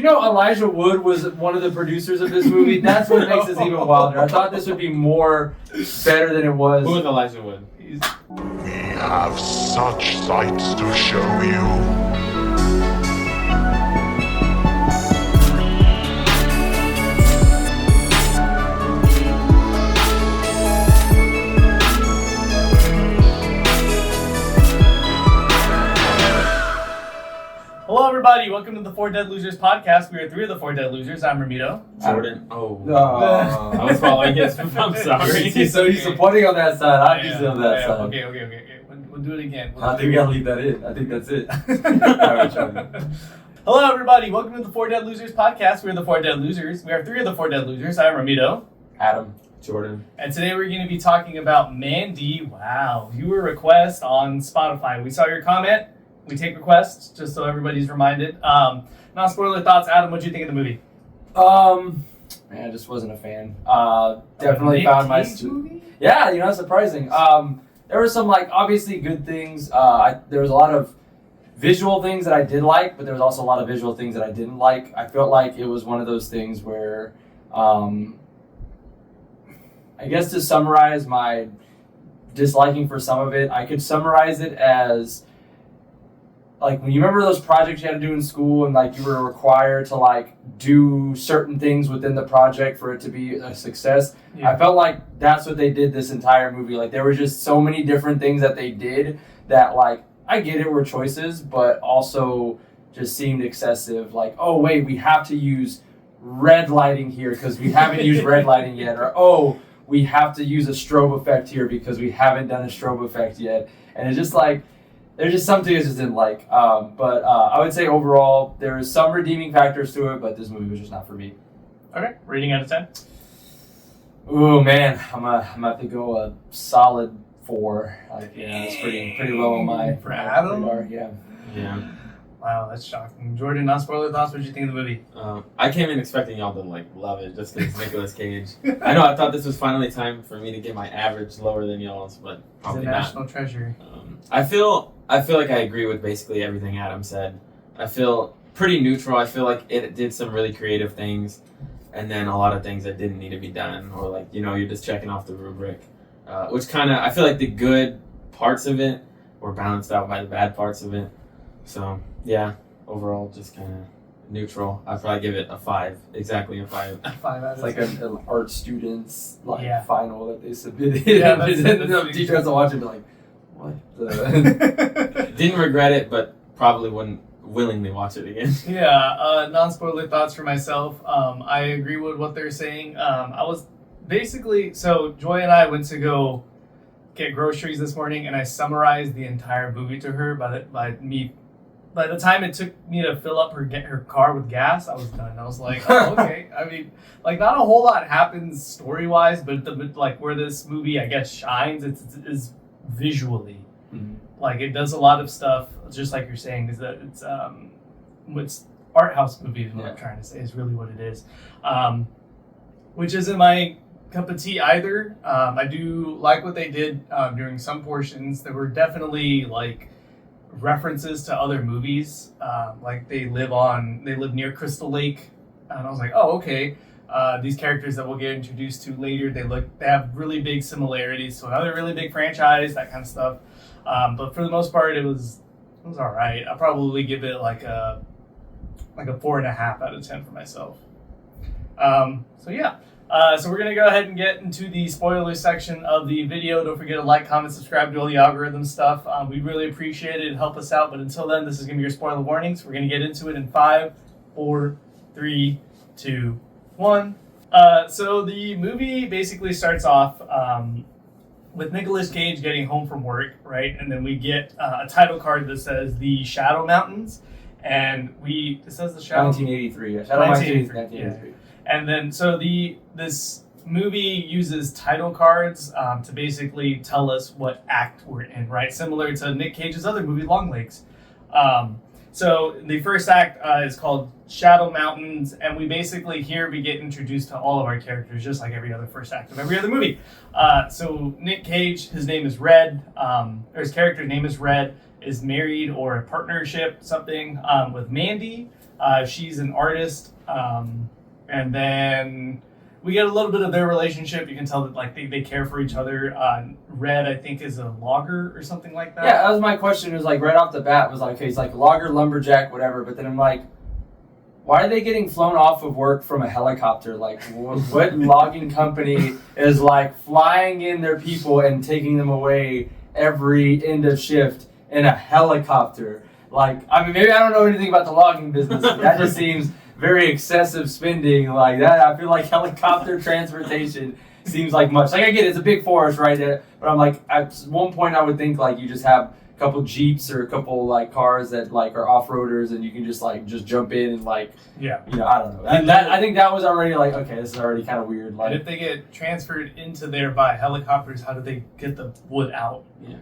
you know Elijah Wood was one of the producers of this movie? That's what makes this even wilder. I thought this would be better than it was. Who is Elijah Wood? We have such sights to show you. Hello, everybody. Welcome to the Four Dead Losers podcast. We are three of the Four Dead Losers. I'm Ramito. Jordan. I was following his. I'm sorry. So he's supporting on that side. I'm usually on that side. Okay. We'll do it again. I think we gotta leave that in. I think that's it. All right, Charlie. Hello, everybody. Welcome to the Four Dead Losers podcast. We're the Four Dead Losers. We are three of the Four Dead Losers. I'm Ramito. Adam. Jordan. And today we're going to be talking about Mandy. Wow. Viewer request on Spotify. We saw your comment. We take requests, just so everybody's reminded. Non-spoiler thoughts. Adam, what do you think of the movie? Man, I just wasn't a fan. Definitely found my... Yeah, surprising. There were some, obviously good things. There was a lot of visual things that I did like, but there was also a lot of visual things that I didn't like. I felt like it was one of those things where, I guess to summarize my disliking for some of it, I could summarize it as... when you remember those projects you had to do in school and you were required to do certain things within the project for it to be a success. Yeah. I felt like that's what they did this entire movie. There were just so many different things that they did that I get it were choices, but also just seemed excessive. Oh wait, we have to use red lighting here because we haven't used red lighting yet. Or we have to use a strobe effect here because we haven't done a strobe effect yet. And it's just there's just some things I just didn't like. But I would say overall, there is some redeeming factors to it, but this movie was just not for me. Okay. Rating out of 10? Oh, man. I'm gonna have to go a solid 4. It's pretty low on my... For Adam? radar. Yeah. Wow, that's shocking. Jordan, non-spoiler thoughts. What did you think of the movie? I came in expecting y'all to love it just because it's Nicolas Cage. I thought this was finally time for me to get my average lower than y'all's, but probably not. He's a national treasure. I feel like I agree with basically everything Adam said. I feel pretty neutral. I feel like it did some really creative things, and then a lot of things that didn't need to be done, or you're just checking off the rubric, which I feel like the good parts of it were balanced out by the bad parts of it. So yeah, overall just kind of neutral. I'd probably give it a 5, exactly a 5. 5 out of 10. It's an art student's final that they submitted. Yeah, the teacher has to watch it and be like, what the... Didn't regret it, but probably wouldn't willingly watch it again. Yeah, non-spoiler thoughts for myself. I agree with what they're saying. I was basically... So Joy and I went to go get groceries this morning, and I summarized the entire movie to her by the time it took me to fill up her car with gas, I was done. I was like, oh, okay. I mean, not a whole lot happens story-wise, but where this movie, I guess, shines is visually. Mm-hmm. It does a lot of stuff, just like you're saying, is that it's art house movie is what I'm trying to say, is really what it is. Which isn't my cup of tea either. I do like what they did during some portions. There were definitely, references to other movies. They live near Crystal Lake, and I was like, oh, okay. These characters that we'll get introduced to later, they have really big similarities to another really big franchise, that kind of stuff. But for the most part, it was all right. I'll probably give it a 4.5 out of 10 for myself. So we're going to go ahead and get into the spoiler section of the video. Don't forget to like, comment, subscribe, do all the algorithm stuff. We'd really appreciate it. Help us out. But until then, this is going to be your spoiler warnings. We're going to get into it in 5, 4, 3, 2, 1. So the movie basically starts off with Nicolas Cage getting home from work, right? And then we get a title card that says The Shadow Mountains. And it says The Shadow... 1983. Yeah. Shadow Mountains, 1983. Yeah. And then, so this movie uses title cards to basically tell us what act we're in, right? Similar to Nick Cage's other movie, Longlegs. So the first act is called Shadow Mountains, and we basically we get introduced to all of our characters, just like every other first act of every other movie. So Nick Cage, his name is Red, or his character's name is Red, is married or a partnership, something, with Mandy. She's an artist, and then we get a little bit of their relationship. You can tell that like they care for each other. Red, I think, is a logger or something like that. Yeah, that was my question. It was like right off the bat was like, okay, he's like logger, lumberjack, whatever. But then I'm like, why are they getting flown off of work from a helicopter? Like, what logging company is like flying in their people and taking them away every end of shift in a helicopter? Like, I mean, maybe I don't know anything about the logging business. That just seems very excessive spending like that. I feel like helicopter transportation seems like much. Like, I get it, it's a big forest right there, but I'm like, at one point I would think like you just have a couple Jeeps or a couple like cars that like are off-roaders and you can just like just jump in and like, Yeah. you know, I don't know. And that, I think that was already like, okay, this is already kind of weird. Like, And if they get transferred into there by helicopters, how do they get the wood out? Yeah.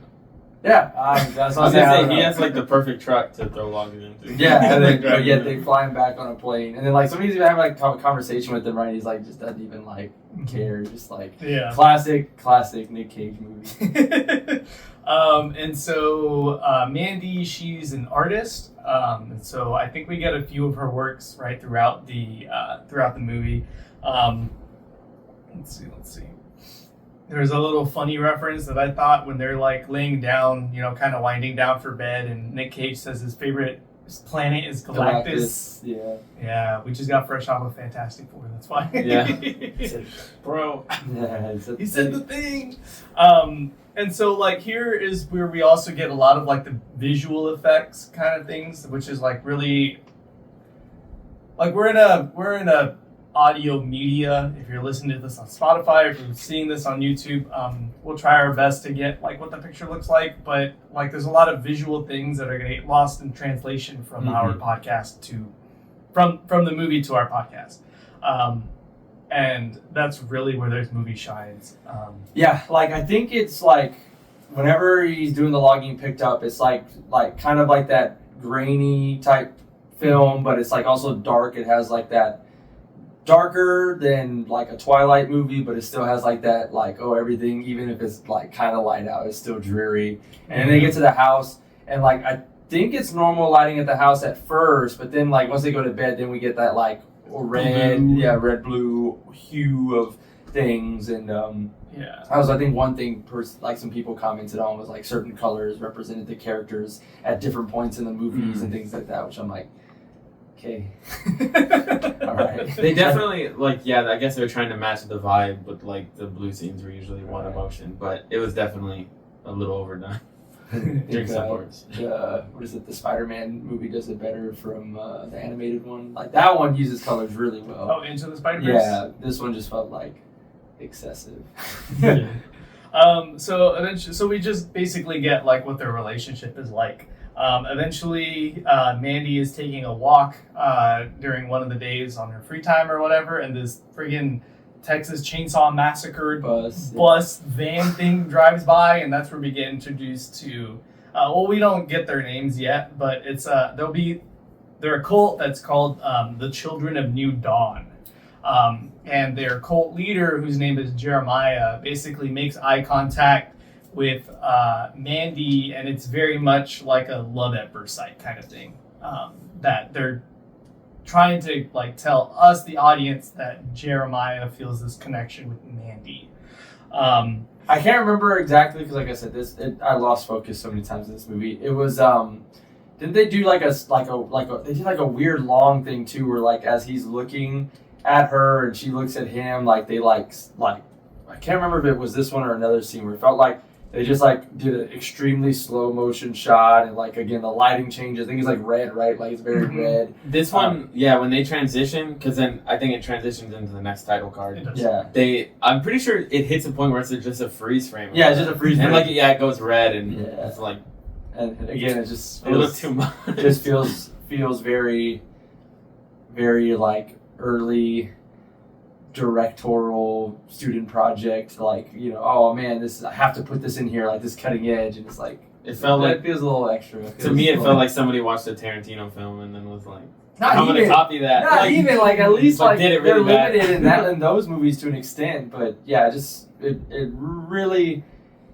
yeah, that's I what was I'm gonna saying. say, he has like the perfect truck to throw logging into. Yeah, and then, Drive but yet him. they fly him back on a plane, and then like somebody's even having like a conversation with him, right? He's like just doesn't even like care, just like Yeah. classic Nick Cage movie. And so Mandy, she's an artist, and so I think we get a few of her works right throughout the movie. Let's see. There's a little funny reference that I thought when they're like laying down, you know, kind of winding down for bed, and Nick Cage says his favorite planet is Galactus. Yeah. Yeah, we just got fresh off of Fantastic Four. That's why. Yeah. Bro. Yeah, He said the thing. And so like here is where we also get a lot of like the visual effects kind of things, which is like really like we're in a audio media. If you're listening to this on Spotify, if you're seeing this on YouTube, we'll try our best to get like what the picture looks like, but like there's a lot of visual things that are gonna get lost in translation from our podcast to from the movie to our podcast. And that's really where this movie shines. Yeah, like I think it's like whenever he's doing the logging picked up, it's like kind of like that grainy type film, but it's like also dark. It has like that darker than like a Twilight movie, but it still has like that like, oh, everything, even if it's like kind of light out, it's still dreary. And then they get to the house and like I think it's normal lighting at the house at first, but then like once they go to bed, then we get that like red blue hue of things. And Yeah. that was I think one thing like some people commented on was like certain colors represented the characters at different points in the movies and things like that, which I'm like, okay. All right. They definitely like, yeah, I guess they were trying to match the vibe, but like the blue scenes were usually one emotion, but it was definitely a little overdone. During some parts. What is it? The Spider-Man movie does it better from the animated one. Like that one uses colors really well. Oh, Into the Spider-Verse? Yeah, this one just felt like excessive. So we just basically get like what their relationship is like. Eventually, Mandy is taking a walk during one of the days on her free time or whatever, and this friggin' Texas Chainsaw Massacre bus van thing drives by, and that's where we get introduced to. We don't get their names yet, but it's they're a cult that's called the Children of New Dawn. And their cult leader, whose name is Jeremiah, basically makes eye contact with Mandy, and it's very much like a love at first sight kind of thing. That they're trying to like tell us, the audience, that Jeremiah feels this connection with Mandy. I can't remember exactly because, like I said, I lost focus so many times in this movie. It was didn't they do they did like a weird long thing too, where like as he's looking at her and she looks at him, like they like I can't remember if it was this one or another scene where it felt like they just like did an extremely slow motion shot, and like again the lighting changes. I think it's like red, right? Like it's very red. This one, when they transition, because then I think it transitions into the next title card. Yeah. I'm pretty sure it hits a point where it's just a freeze frame. Yeah, it's just a freeze frame. And like it goes red, and Yeah. it's like And again, it just a little feels, too much. just feels very, very like early directorial student project, like, you know, oh man, I have to put this in here, like this cutting edge, and it's like It felt like, feels a little extra. to me, it felt like somebody watched a Tarantino film and then was like, not I'm gonna even, copy that. not Like, even like at least but like did it they're really bad. limited in those movies to an extent, but yeah, it really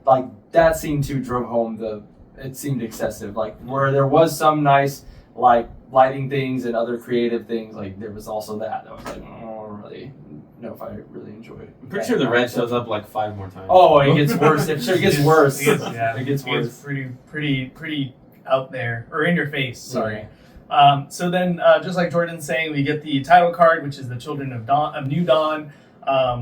like that scene too drove home it seemed excessive, like where there was some nice like lighting things and other creative things, like there was also that was like, I don't really know if I really enjoy it. I'm pretty sure the red shows up like 5 more times. Oh, it gets worse. It sure gets worse. It gets worse. Pretty out there, or in your face. Sorry. Yeah. So then, just like Jordan's saying, we get the title card, which is the Children of New Dawn.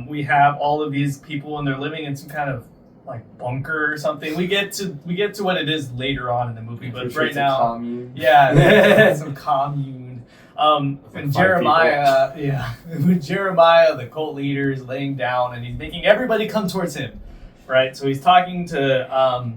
We have all of these people, and they're living in some kind of like bunker or something. We get to what it is later on in the movie, but Sure, right it's a now, commune. yeah, some commune. And Jeremiah, with Jeremiah, the cult leader, is laying down, and he's making everybody come towards him, right? So he's talking to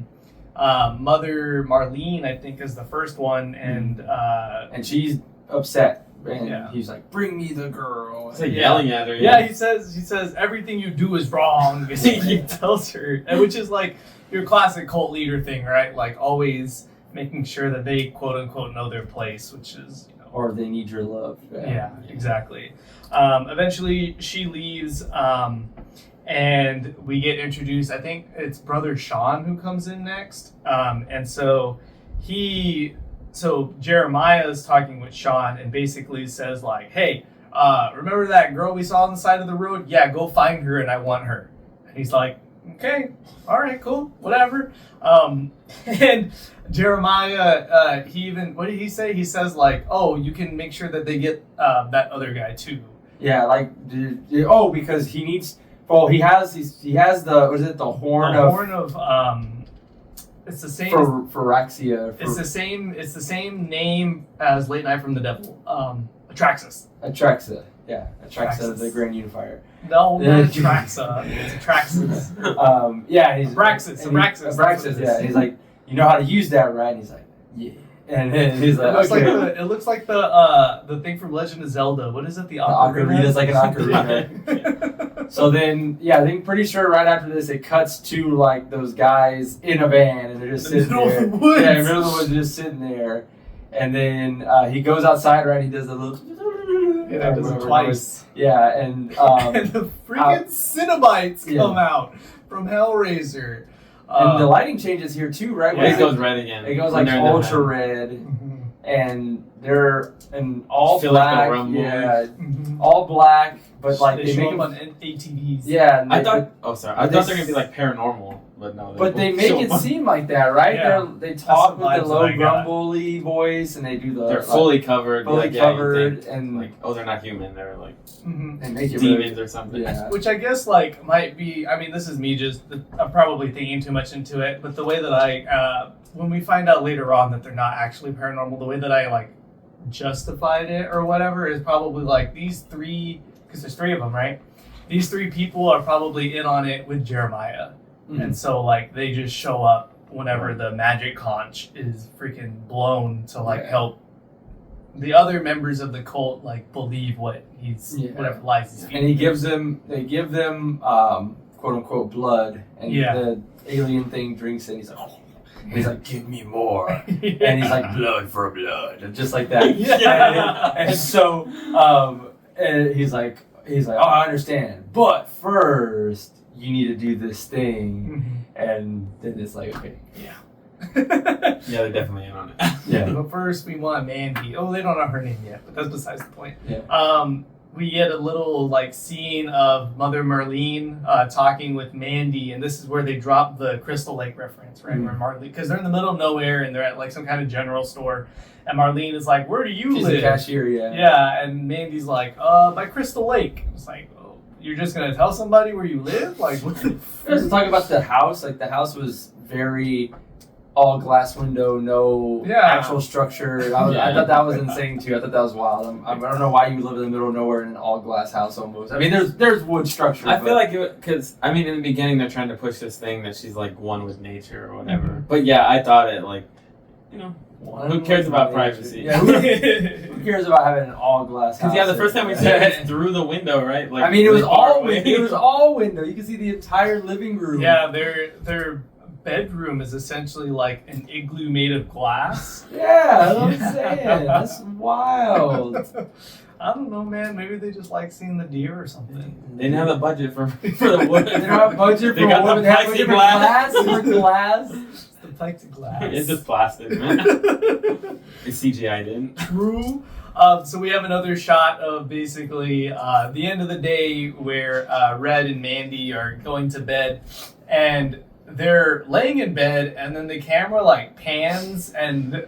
Mother Marlene, I think, is the first one, and she's upset. And Yeah. he's like, "Bring me the girl." It's like yelling at her. he says everything you do is wrong. He tells her, and which is like your classic cult leader thing, right? Like always making sure that they quote unquote know their place, which is, you know, Or they need your love. yeah, exactly. Eventually she leaves, and we get introduced. I think it's Brother Sean who comes in next, and so Jeremiah is talking with Sean and basically says like, "Hey, remember that girl we saw on the side of the road? Yeah, go find her, and I want her." And he's like, "Okay, all right, cool, whatever." And Jeremiah, what did he say? He says like, "Oh, you can make sure that they get that other guy too." Yeah, like because he needs. Well, he has the the horn of it's the same. Phyrexia. It's the same name as Late Night from the Devil. Atraxas. Atraxa. Yeah, Atraxa, Atraxas. the Grand Unifier. No, not Atraxa. It's Atraxas. Yeah, he's Abraxas. Abraxas. Yeah, he's like, "You know how to use that, right?" And he's like, "Yeah." And then he's like, It looks like the thing from Legend of Zelda. What is it? The ocarina. It's like an ocarina. So then, I think pretty sure right after this, it cuts to like those guys in a van, and they're just sitting there. In the middle of the woods. Yeah, in the middle of the woods, just sitting there. And then he goes outside, right? He does a little. Yeah, does it twice. Yeah, and and the freaking Cenobites come out from Hellraiser. And the lighting changes here too, right? Yeah, it goes red again. It goes like ultra red, and they're in all black. Yeah, all black, but like they make them them on ATVs. Yeah, and I thought they were gonna be like paranormal, but no. They make it seem like that, right? Yeah. They talk with the vibes low that I got. grumbly voice, and they do the. They're fully covered. Fully covered, and like, oh, they're not human. They're like and make it demons or something. Yeah. Which I guess like might be. I mean, this is me I'm probably thinking too much into it. But the way that I, when we find out later on that they're not actually paranormal, the way that I like justified it or whatever is probably like these three, because there's 3 of them, right? These 3 people are probably in on it with Jeremiah, and so like they just show up whenever the magic conch is freaking blown to like help the other members of the cult like believe what whatever lies he's feeding. And they give them quote unquote blood, and the alien thing drinks it, and he's like, oh. And he's like, "Give me more," and he's like, "Blood for blood," and just like that. And so and he's like, "Oh, I understand, but first you need to do this thing," and then it's like, okay, yeah, they're definitely in on it. Yeah. But first we want Mandy. Oh, they don't know her name yet, but that's besides the point. Yeah. We get a little like scene of Mother Marlene talking with Mandy, and this is where they drop the Crystal Lake reference, right? Where Marlene, because they're in the middle of nowhere and they're at like some kind of general store, and Marlene is like, "Where do you She's live?" the cashier, yeah. Yeah, and Mandy's like, "By Crystal Lake." It's like, "Oh, you're just gonna tell somebody where you live? Like, what the?" Let's talk about the house. Like the house was very all glass window, no actual structure. I thought that was insane too. I thought that was wild. I don't know why you live in the middle of nowhere in an all glass house almost. I mean, there's wood structure. I feel like because I mean in the beginning they're trying to push this thing that she's like one with nature or whatever. But yeah, I thought it like, you know, who cares about privacy? Yeah, who cares about having an all glass house? Because the first time we saw it, it's through the window, right? Like I mean, it was all window. It was all window. You can see the entire living room. Yeah, their bedroom is essentially like an igloo made of glass. Yeah, that's what I'm saying. That's wild. I don't know, man. Maybe they just like seeing the deer or something. They didn't have the budget for the wood. They don't have budget for They got wood. the plexiglass. For glass. The plexiglass. It's just plastic, man. It's CGI'd in. True. So we have another shot of basically the end of the day where Red and Mandy are going to bed, and they're laying in bed, and then the camera like pans, and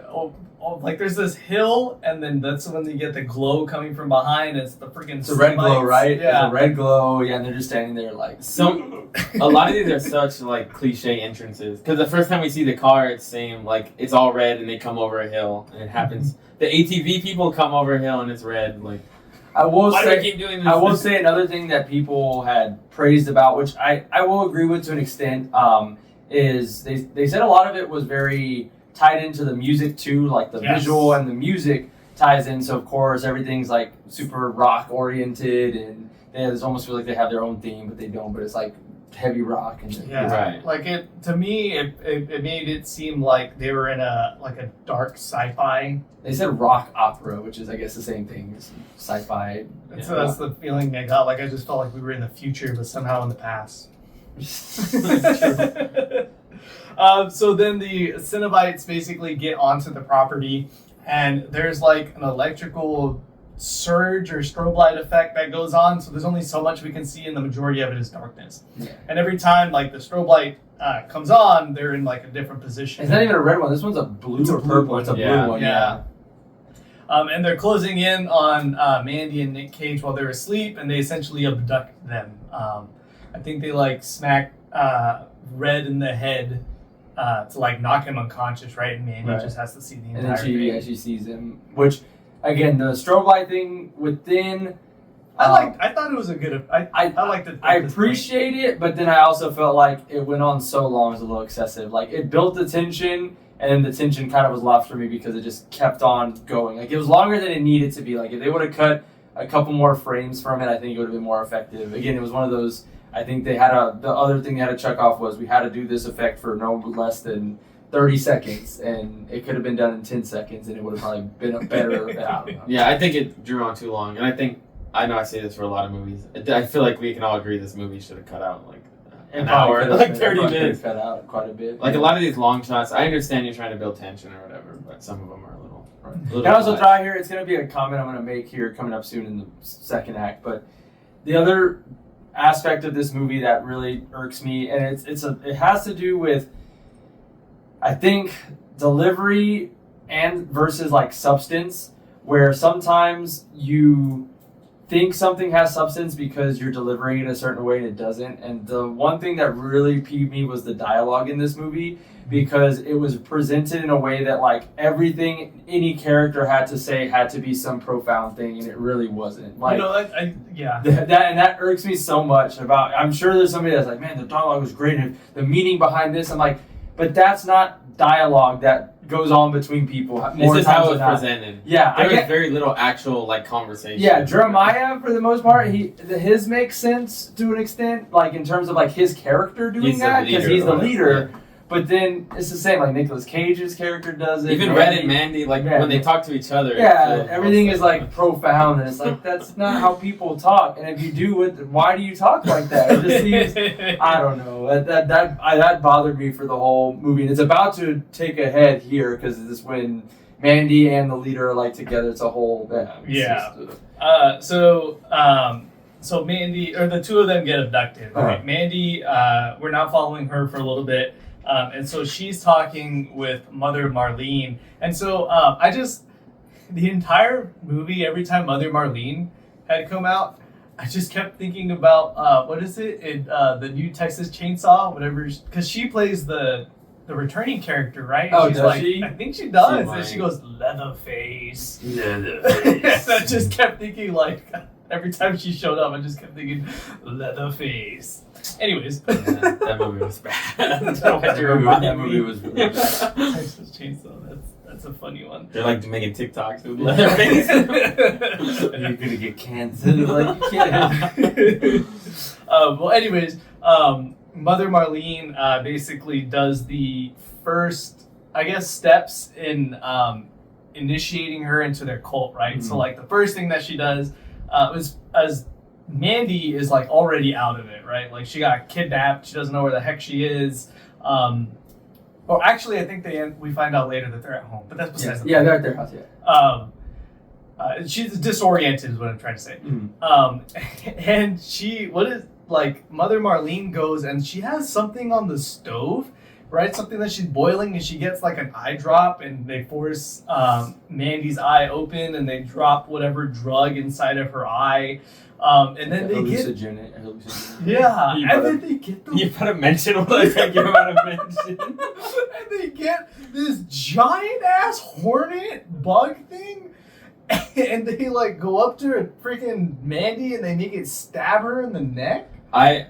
like there's this hill, and then that's when you get the glow coming from behind. It's the freaking. It's a red glow, right? Yeah, It's a red glow. Yeah, and they're just standing there like. A lot of these are such like cliche entrances because the first time we see the car, it's same like it's all red and they come over a hill and it happens. The ATV people come over a hill and it's red. Like I will why do say, we keep doing this? I will say another thing that people had praised about, which I will agree with to an extent, is they said a lot of it was very tied into the music too, like the visual and the music ties in. So of course everything's like super rock oriented, and it almost feel like they have their own theme, but they don't. But it's like heavy rock and Right. Like it to me, it made it seem like they were in a dark sci-fi. They said rock opera, which is I guess the same thing as sci-fi. So that's the feeling I got. Like I just felt like we were in the future, but somehow in the past. So then the Cenobites basically get onto the property, and there's like an electrical surge or strobe light effect that goes on. So there's only so much we can see, and the majority of it is darkness. Yeah. And every time like the strobe light comes on, they're in like a different position. It's not even a red one. This one's a blue or purple. It's a blue one. Yeah. And they're closing in on Mandy and Nick Cage while they're asleep, and they essentially abduct them. I think they like smack Red in the head to like knock him unconscious, right? And Mandy just has to see the entire And then thing. she sees him, which again the strobe light thing within. I thought it was a good. I liked it. I appreciate it, but then I also felt like it went on so long, it was a little excessive. Like it built the tension, and then the tension kind of was lost for me because it just kept on going. Like it was longer than it needed to be. Like if they would have cut a couple more frames from it, I think it would have been more effective. Again, it was one of those. I think they had the other thing they had to check off was we had to do this effect for no less than 30 seconds, and it could have been done in 10 seconds, and it would have probably been a better. I don't know. Yeah, I think it drew on too long, and I know I say this for a lot of movies. I feel like we can all agree this movie should have cut out like an hour, like 30 minutes. Cut out quite a bit. Like a lot of these long shots, I understand you're trying to build tension or whatever, but some of them are a little. Can I also throw out here? It's going to be a comment I'm going to make here coming up soon in the second act, but the other aspect of this movie that really irks me, and it has to do with, I think, delivery and versus like substance, where sometimes you think something has substance because you're delivering it a certain way and it doesn't. And the one thing that really peeved me was the dialogue in this movie, because it was presented in a way that like everything any character had to say had to be some profound thing, and it really wasn't. Like, that irks me so much. About, I'm sure there's somebody that's like, man, the dialogue was great and the meaning behind this. I'm like, but that's not dialogue that goes on between people. This is how it was presented. Yeah, there was very little actual like conversation. Yeah, Jeremiah, for the most part, his makes sense to an extent, like in terms of like his character doing that, because he's the leader. Yeah. But then it's the same, like Nicolas Cage's character does it. Even Red and Mandy, like when they talk to each other. Yeah, everything is like profound, and it's like that's not how people talk. And if you do it, why do you talk like that? It just seems, I don't know. That bothered me for the whole movie. And it's about to take a head here because this when Mandy and the leader are like together. It's a whole So Mandy, or the two of them get abducted. Right? Uh-huh. Mandy, we're now following her for a little bit. And so she's talking with Mother Marlene. And so the entire movie, every time Mother Marlene had come out, I just kept thinking about, what is it? The new Texas Chainsaw, whatever, because she plays the returning character, right? Oh, she's does like, she? I think she does. And she goes, Leatherface. Leatherface. I just kept thinking, like, every time she showed up, I just kept thinking, Leatherface. Anyways. That movie was bad. That movie was really bad. Texas Chainsaw, that's a funny one. They're like making TikToks with Leatherface. You're gonna get canceled. Like, you can't. Well, anyways, Mother Marlene basically does the first, I guess, steps in initiating her into their cult, right? Mm-hmm. So, like, the first thing that she does was, as Mandy is, like, already out of it, right? Like, she got kidnapped. She doesn't know where the heck she is. Well, actually, I think we find out later that they're at home, but that's besides the Yeah, point. they're at their house. Yeah. She's disoriented, is what I'm trying to say. And Mother Marlene goes and she has something on the stove, right? Something that she's boiling, and she gets like an eye drop, and they force Mandy's eye open, and they drop whatever drug inside of her eye. And then they get yeah, and then they get the You better mention what I think you're about to mention. and they get this giant ass hornet bug thing, and they like go up to freaking Mandy and they make it stab her in the neck. I'm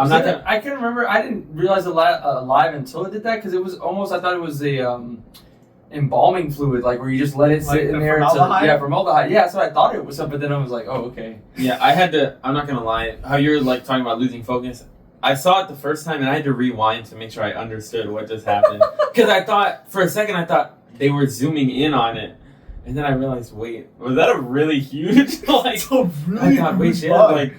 not that. I can't remember. I didn't realize it live until it did that, because it was almost, I thought it was the embalming fluid, like where you just let it Like sit in the there. formaldehyde? Formaldehyde. Yeah, so I thought it was something, but then I was like, oh, okay. Yeah, I had to. I'm not gonna lie. How you're like talking about losing focus. I saw it the first time and I had to rewind to make sure I understood what just happened. Because I thought for a second they were zooming in on it, and then I realized, wait, was that a really huge like? It's a really I thought, wait, huge they bug. had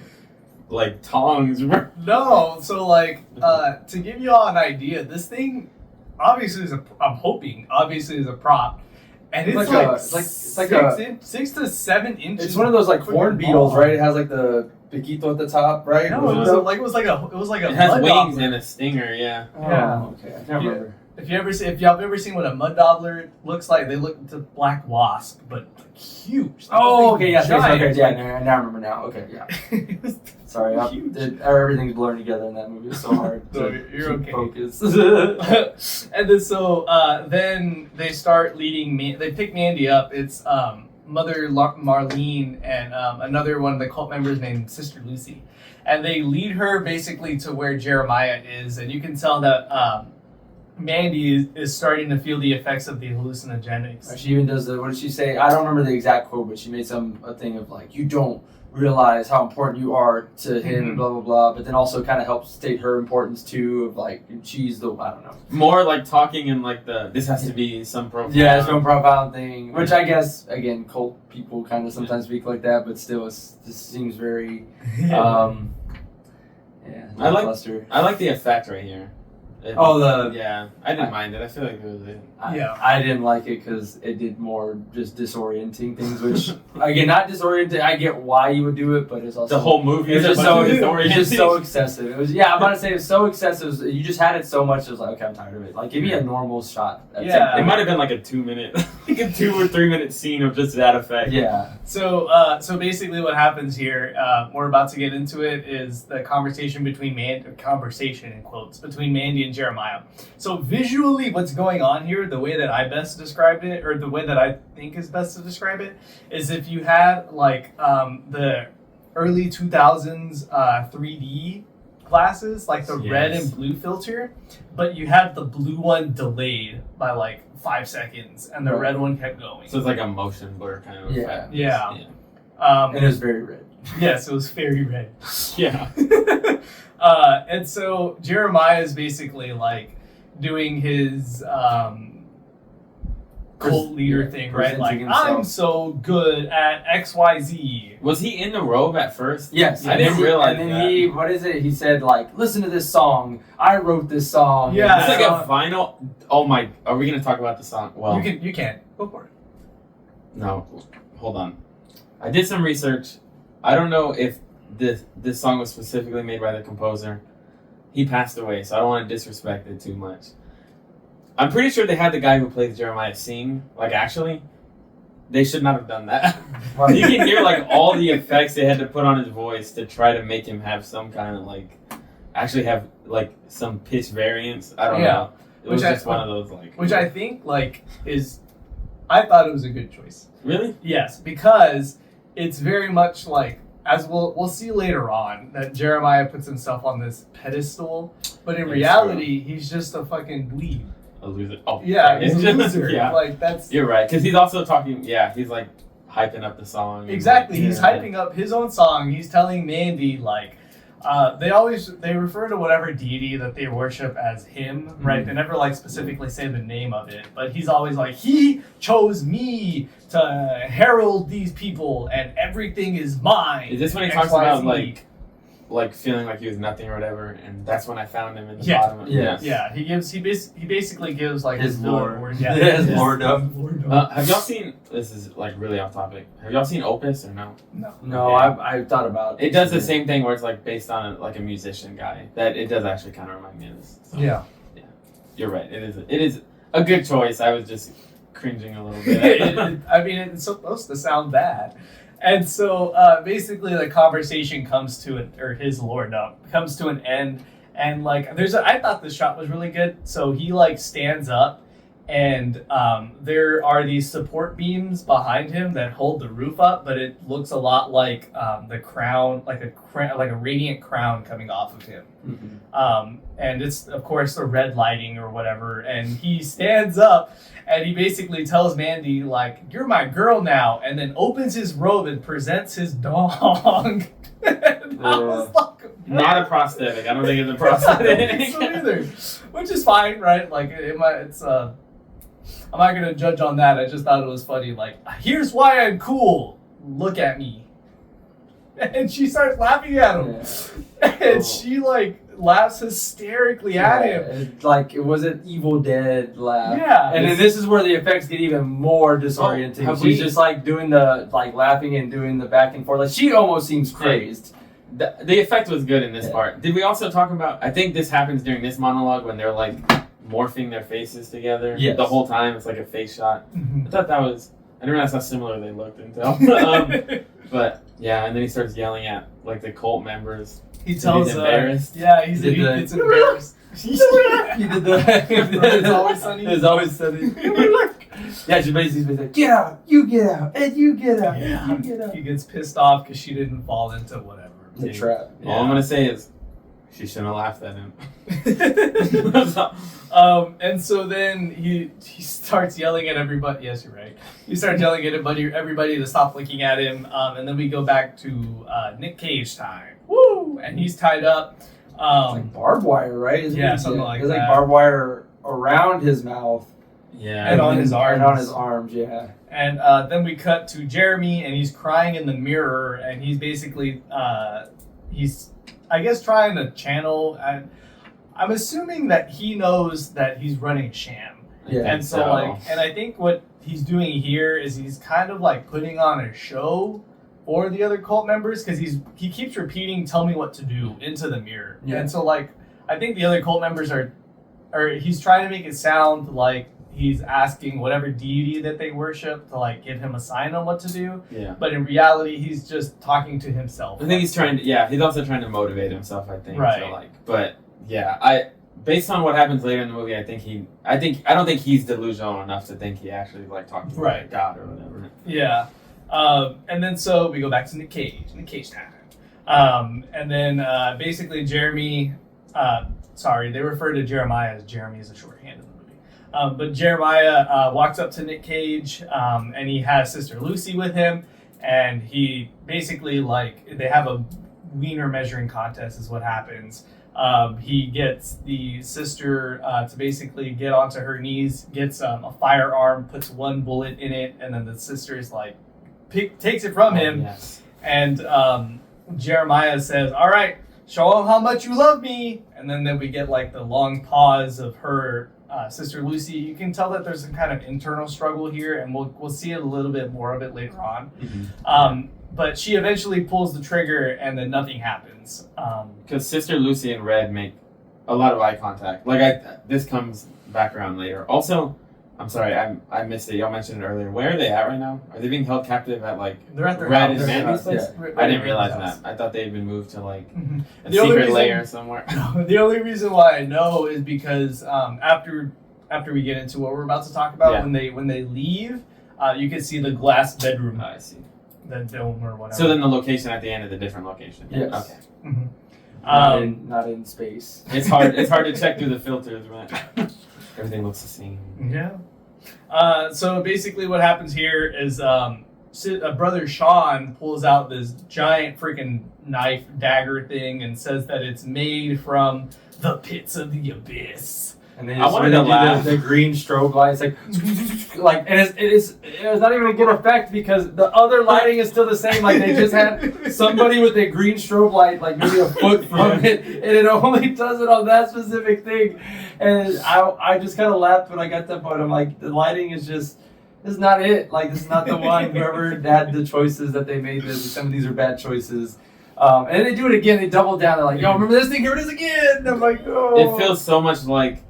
like tongs. No, so like to give you all an idea, this thing obviously is obviously is a prop, and it's like 6 to 7 inches. It's one of those like freaking horn beetles, long. right? It has like the piquito at the top, right? No, it was like a It has mud wings doppler. and a stinger. Yeah. Oh, okay. I can't remember. If y'all have ever seen what a mud doppler looks like, they look to black wasp, but huge. Like, Oh, this thing okay, yes, giant. okay, yeah, now I remember now. Okay, yeah. It was Sorry, huge. everything's blurring together in that movie. It's so hard No, to you're keep okay. focus. And then then they start leading me. They pick Mandy up. It's Mother Marlene and another one of the cult members named Sister Lucy, and they lead her basically to where Jeremiah is, and you can tell that Mandy is starting to feel the effects of the hallucinogenics. She even does what did she say? I don't remember the exact quote, but she made a thing of like, you don't realize how important you are to him, and blah blah blah. But then also kind of helps state her importance too, of like she's the, I don't know, More like talking in like this has to be some profound. yeah, it's some profound thing. Which I guess again, cult people kind of sometimes speak like that, but still, it just seems very yeah. I like lackluster. the effect right here. Yeah, I didn't mind it. I feel like it was I didn't like it because it did more just disorienting things, which again, not disorienting. I get why you would do it, but it's also the whole movie. It's is just about so disorienting. it's just so excessive. It was I'm about to say it was so excessive. You just had it so much. It was like, okay, I'm tired of it. Like, give me a normal shot. Yeah. It might have been like a 2 minute, like a 2 or 3 minute scene of just that effect. Yeah. So basically, what happens here? We're about to get into it. Is the conversation between conversation in quotes between Mandy and Jeremiah. So visually, what's going on here? The way that I best described it, or the way that I think is best to describe it, is if you had like the early 2000s 3D glasses, like the red and blue filter, but you had the blue one delayed by like 5 seconds, and the red one kept going. So it's like a motion blur kind of effect. Yeah. And it was very red. Yes, it was very red. Yeah. And so Jeremiah is basically like doing his cult leader thing, right? Like, himself. I'm so good at XYZ. Was he in the robe at first? Yes, I didn't realize And then that. what is it? He said like, listen to this song. I wrote this song. Yeah. It's like a vinyl. Oh my! Are we gonna talk about the song? Well, You can go for it. no. Hold on. I did some research. I don't know if this song was specifically made by the composer. He passed away, so I don't want to disrespect it too much. I'm pretty sure they had the guy who plays Jeremiah sing. Like, actually, they should not have done that. You can hear like all the effects they had to put on his voice to try to make him have some kind of like, actually have like some pitch variance. I don't know. It was just one of those like. Which I think like is, I thought it was a good choice. Really? Yes, because it's very much like, as we'll see later on, that Jeremiah puts himself on this pedestal, but in reality, he's just a fucking dweeb. A loser. Oh, Yeah, he's a loser. Yeah. Like, that's... You're right, because he's also talking. Yeah, he's like hyping up the song. Exactly, he's hyping up his own song. He's telling Mandy, like, they refer to whatever deity that they worship as him, right? They never like specifically say the name of it, but he's always like, he chose me to herald these people, and everything is mine. Is this when he talks about like like feeling like he was nothing or whatever, and that's when I found him in the Yeah. bottom. Yeah. He basically gives like His lore. Yeah, His his lordom. Have y'all seen? This is like really off topic. Have y'all seen Opus or no? No, Yeah. I thought about It does the same thing where it's like based on like a musician guy. That it does actually kind of remind me of this. So, Yeah. you're right. It is a good choice. I was just cringing a little bit. I mean, it's supposed to sound bad. And so basically the conversation comes to his lordom comes to an end. And like, I thought this shot was really good. So he like stands up and there are these support beams behind him that hold the roof up, but it looks a lot like the crown, like a radiant crown coming off of him. Mm-hmm. And it's of course the red lighting or whatever. And he stands up and he basically tells Mandy like, "You're my girl now," and then opens his robe and presents his dong. And I was like, Not a prosthetic. I don't think it's a I don't prosthetic. think so either, which is fine, right? Like it's I'm not gonna judge on that. I just thought it was funny. Like, here's why I'm cool. Look at me. And she starts laughing at him, and she like laughs hysterically at him. It's like it was an Evil Dead laugh. Yeah. And then this is where the effects get even more disorienting. have She's we- just like doing the like laughing and doing the back and forth. Like she almost seems crazed. The effect was good in this Yeah. part. Did we also talk about? I think this happens during this monologue when they're like morphing their faces together. Yes. The whole time it's like a face shot. I thought that was. I didn't realize how similar they looked until. But yeah, and then he starts yelling at like the cult members. He tells he's embarrassed. Yeah, he Did the- gets embarrassed. He did the. It's Always Sunny. It's always sunny. Yeah, she basically like, "Get out, you get out, and you get out, and you get out." He gets pissed off because she didn't fall into whatever. The trap. All I'm gonna say is, she shouldn't have laughed at him. And so then he starts yelling at everybody. Yes, you're right. He starts yelling at everybody to stop looking at him. And then we go back to Nick Cage time. Woo! And he's tied up. It's like barbed wire, right? Isn't Yeah, it? something like It's that. like barbed wire around his mouth Yeah. And on his And arms. on his arms, yeah. And then we cut to Jeremy, and he's crying in the mirror, and he's basically, he's, I guess, trying to channel. I'm assuming that he knows that he's running a sham. Yeah. And so, and I think what he's doing here is he's kind of like putting on a show for the other cult members because he keeps repeating, "Tell me what to do," into the mirror. Yeah. And so, like, I think the other cult members he's trying to make it sound like he's asking whatever deity that they worship to like give him a sign on what to do. Yeah. But in reality, he's just talking to himself. I think he's trying to. Yeah, he's also trying to motivate himself. I think. Right. So but yeah, based on what happens later in the movie, I don't think he's delusional enough to think he actually like talking to Right. God or whatever. Yeah. And then so we go back to Nick Cage time. And then basically Jeremy, they refer to Jeremiah as Jeremy as a shorthand in the movie. But Jeremiah walks up to Nick Cage and he has Sister Lucy with him. And he basically they have a wiener measuring contest is what happens. He gets the sister to basically get onto her knees, gets a firearm, puts one bullet in it, and then the sister is takes it from him. Yes. And Jeremiah says, "All right, show him how much you love me." And then we get the long pause of her sister Lucy. You can tell that there's some kind of internal struggle here, and we'll see a little bit more of it later on. Mm-hmm. But she eventually pulls the trigger, and then nothing happens. Because Sister Lucy and Red make a lot of eye contact. This comes back around later. Also, I'm sorry, I missed it. Y'all mentioned it earlier. Where are they at right now? Are they being held captive at They're at their Red house. and Mandy's place? Yeah. I didn't realize that. I thought they had been moved to a The only secret reason- layer somewhere. The only reason why I know is because after we get into what we're about to talk about, Yeah. when they leave, you can see the glass bedroom, I see. the dome or whatever. So then the location at the end is a different location. Yes. Okay. Mhm. Not in space. It's hard to check through the filters, right? Everything looks the same. Yeah. So basically, what happens here is brother Sean pulls out this giant freaking dagger thing and says that it's made from the pits of the abyss. And then I wanted to laugh. The green strobe lights, like, and it's not even a good effect because the other lighting is still the same. Like they just had somebody with a green strobe light, like maybe a foot from it, and it only does it on that specific thing. And I just kind of laughed when I got that point. I'm like, the lighting is just. This is not it. Like, this is not the one. Whoever had the choices that they made, some of these are bad choices. And they do it again. They double down. They're like, yo, remember this thing? Here it is again. And I'm like, oh. It feels so much like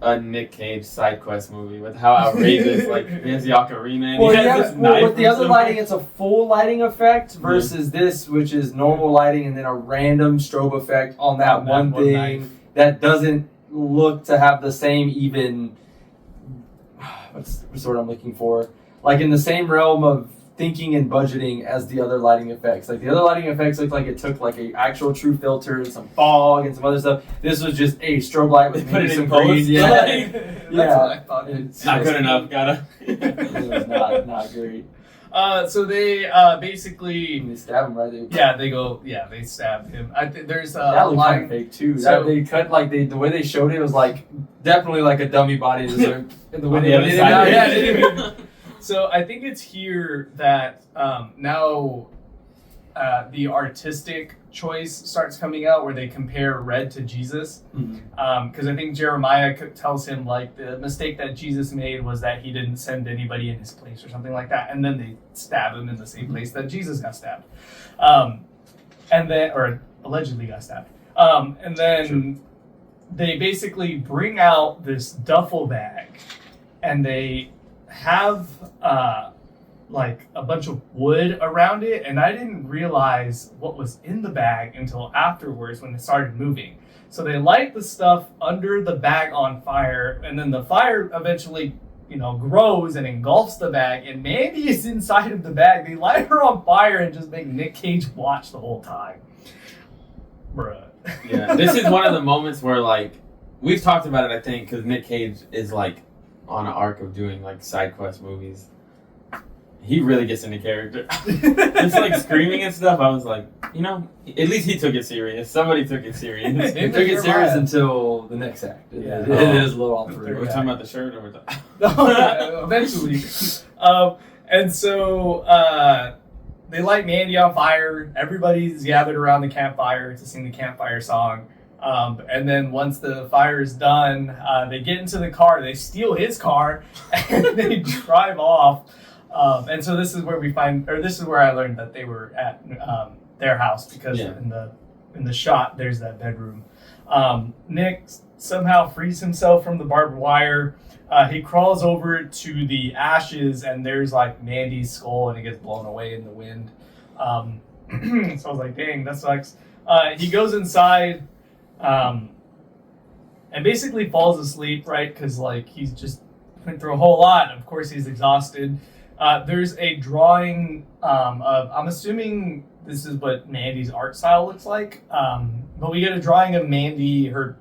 a Nick Cage side quest movie with how outrageous, like, there's the ocarina. Well, yeah, with the other lighting, it's a full lighting effect versus this, which is normal lighting and then a random strobe effect on that one thing that doesn't look to have the same even... What's the word I'm looking for? Like in the same realm of thinking and budgeting as the other lighting effects. Like the other lighting effects looked like it took like an actual true filter and some fog and some other stuff. This was just a strobe light with maybe some green. Yeah, that's what I thought. It's not good enough. Gotta. It was not great. So they basically They stab him right there. yeah they stabbed him. I think there's that a looked line. kind of fake too. So- They cut like the way they showed it was like definitely like a dummy body. And the way On they the other did it side. out, Yeah, they didn't even- So I think it's here that now the artistic choice starts coming out where they compare Red to Jesus. Because I think Jeremiah tells him like the mistake that Jesus made was that he didn't send anybody in his place or something like that. And then they stab him in the same place that Jesus got stabbed. Or allegedly got stabbed. And then they basically bring out this duffel bag and they have like a bunch of wood around it, and I didn't realize what was in the bag until afterwards when it started moving. So they light the stuff under the bag on fire, and then the fire eventually, grows and engulfs the bag, and Mandy is inside of the bag. They light her on fire and just make Nick Cage watch the whole time. Bruh. Yeah, this is one of the moments where, like, we've talked about it, I think, because Nick Cage is, like, on an arc of doing, like, side quest movies. He really gets into character. Just, like, screaming and stuff, I was like, at least he took it serious. Somebody took it serious. They took it serious until the next act. It is a little off the We're road. talking about the shirt or the... Eventually. And so they light Mandy on fire. Everybody's gathered around the campfire to sing the campfire song. And then once the fire is done, they get into the car. They steal his car and they drive off. And so this is where I learned that they were at their house because in the shot there's that bedroom. Nick somehow frees himself from the barbed wire. He crawls over to the ashes and there's like Mandy's skull and it gets blown away in the wind. So I was like, dang, that sucks. He goes inside and basically falls asleep, right? Because like he's just went through a whole lot. Of course, he's exhausted. There's a drawing of, I'm assuming this is what Mandy's art style looks like. But we get a drawing of Mandy, her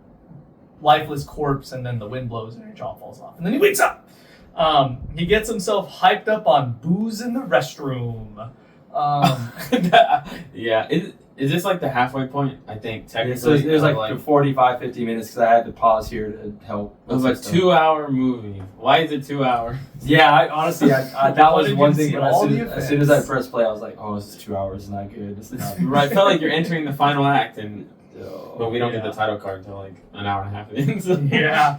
lifeless corpse, and then the wind blows and her jaw falls off. And then he wakes up. He gets himself hyped up on booze in the restroom. Yeah. Is this like the halfway point? I think technically. So there's like 45, 50 minutes because I had to pause here to help. It was a 2-hour movie. Why is it 2 hours? Yeah, honestly, that was one thing. But as soon as I effects? pressed play, I was like, "Oh, this is 2 hours. It's not good. This is not." Right, I felt like you're entering the final act, but we don't get the title card until like an hour and a half in. So. Yeah.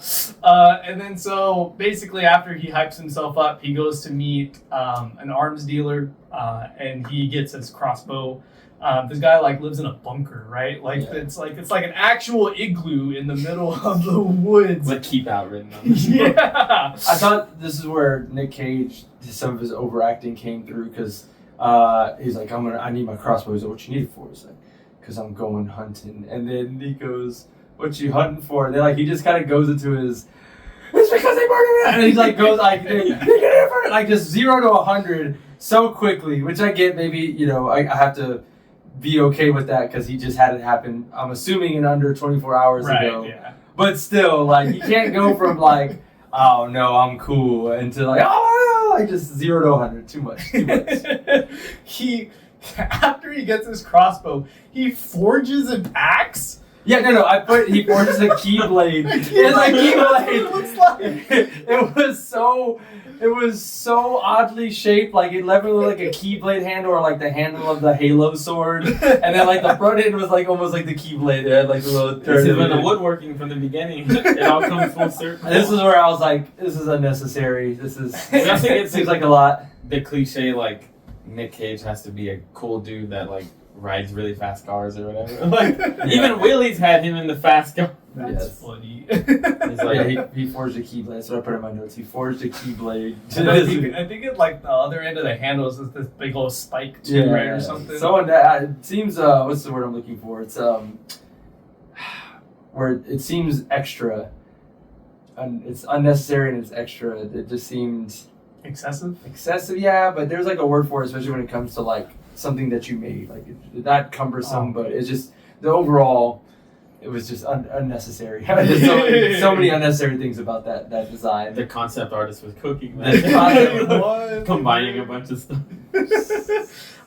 And then so basically after he hypes himself up, he goes to meet an arms dealer and he gets his crossbow. This guy like lives in a bunker, right? Like it's like an actual igloo in the middle of the woods. With keep out written on it. Yeah. I thought this is where Nick Cage, some of his overacting came through because he's like, I need my crossbow. He's like, what you need it for? He's like, because I'm going hunting. And then he goes, what you hunting for? And then he just kind of goes into his, it's because they murdered me. And he like goes like, like just 0 to 100 so quickly, which I get. Maybe I have to be okay with that because he just had it happen. I'm assuming in under 24 hours ago. Yeah. But still, you can't go from oh no, I'm cool, into just 0 to 100. Too much. After he gets his crossbow, he forges an axe Yeah, no. He forges a keyblade. It's a keyblade. Looks like. It was so oddly shaped. Like it literally looked like a keyblade handle, or like the handle of the Halo sword. And then like the front end was like almost like the keyblade. It had like the little. This is when the woodworking from the beginning. It all comes full circle. This is where I was like, this is unnecessary. This is. I think it seems like a lot. The cliche like Nick Cage has to be a cool dude that like rides really fast cars or whatever. Like even Willie's had him in the fast car. That's Yes. funny. He's like, Yeah, he forged a keyblade. That's what I put in my notes. He forged a keyblade. I think it like the other end of the handle is this big old spike too, right, or something. Someone that it seems what's the word I'm looking for? It's where it seems extra. It's unnecessary and it's extra. It just seemed Excessive. Yeah, but there's like a word for it, especially when it comes to like something that you made. Like it's not cumbersome, but it's just the overall. It was just unnecessary. so many unnecessary things about that design. the concept artist was cooking The that. What? Combining a bunch of stuff.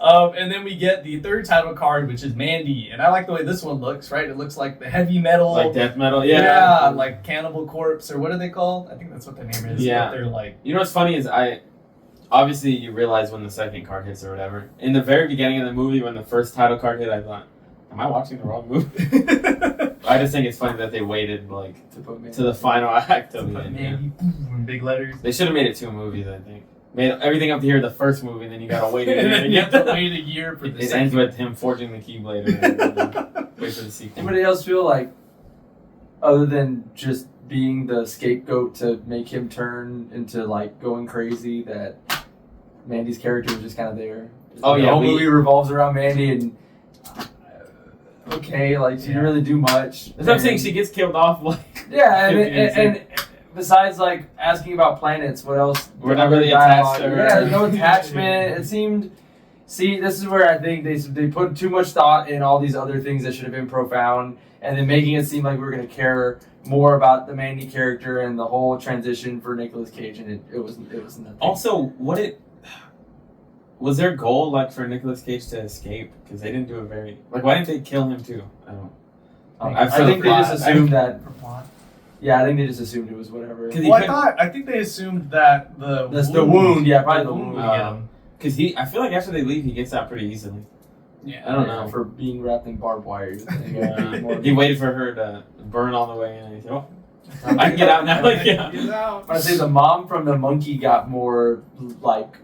And then we get the third title card, which is Mandy, and I like the way this one looks. Right, it looks like the heavy metal, Like death metal, yeah. like Cannibal Corpse, or what are they called? I think that's what their name is. Yeah. But they're like, You know what's funny is obviously you realize when the second card hits or whatever. In the very beginning of the movie, when the first title card hit, I thought, am I watching the wrong movie? I just think it's funny that they waited like to the final act of the end. Yeah. Mandy, in big letters. They should have made it 2 movies, I think. Made everything up to here the first movie, then you gotta wait a And year. then you have to wait a year for the It second. ends with him forging the Keyblade. And then wait for the sequel. Anybody else feel like, other than just being the scapegoat to make him turn into like going crazy, that Mandy's character was just kind of there? Oh, the yeah, whole we- movie revolves around Mandy, and okay, like she didn't really do much. That's what I'm saying. She gets killed off. Like Yeah, Confusing. and besides like asking about planets, what else? We're not other really dialogue? attached to her. Yeah, there's no attachment. It seemed. See, this is where I think they put too much thought in all these other things that should have been profound, and then making it seem like we're gonna care more about the Mandy character and the whole transition for Nicolas Cage, and it was nothing. also, was their goal like for Nicolas Cage to escape? Because they didn't do a very why didn't they kill him too? I don't. I feel think they plot. just assumed that. For plot. Yeah, I think they just assumed it was whatever. 'Cause he Well, couldn't- I think they assumed that That's the wound. Yeah, probably the wound. would get him. Because I feel like after they leave, he gets out pretty easily. Yeah. I don't know. For being wrapped in barbed wire. He waited for her to burn all the way in, and he said, "Oh, I can get out now." Like, yeah. Get out. I say the mom from the monkey got more like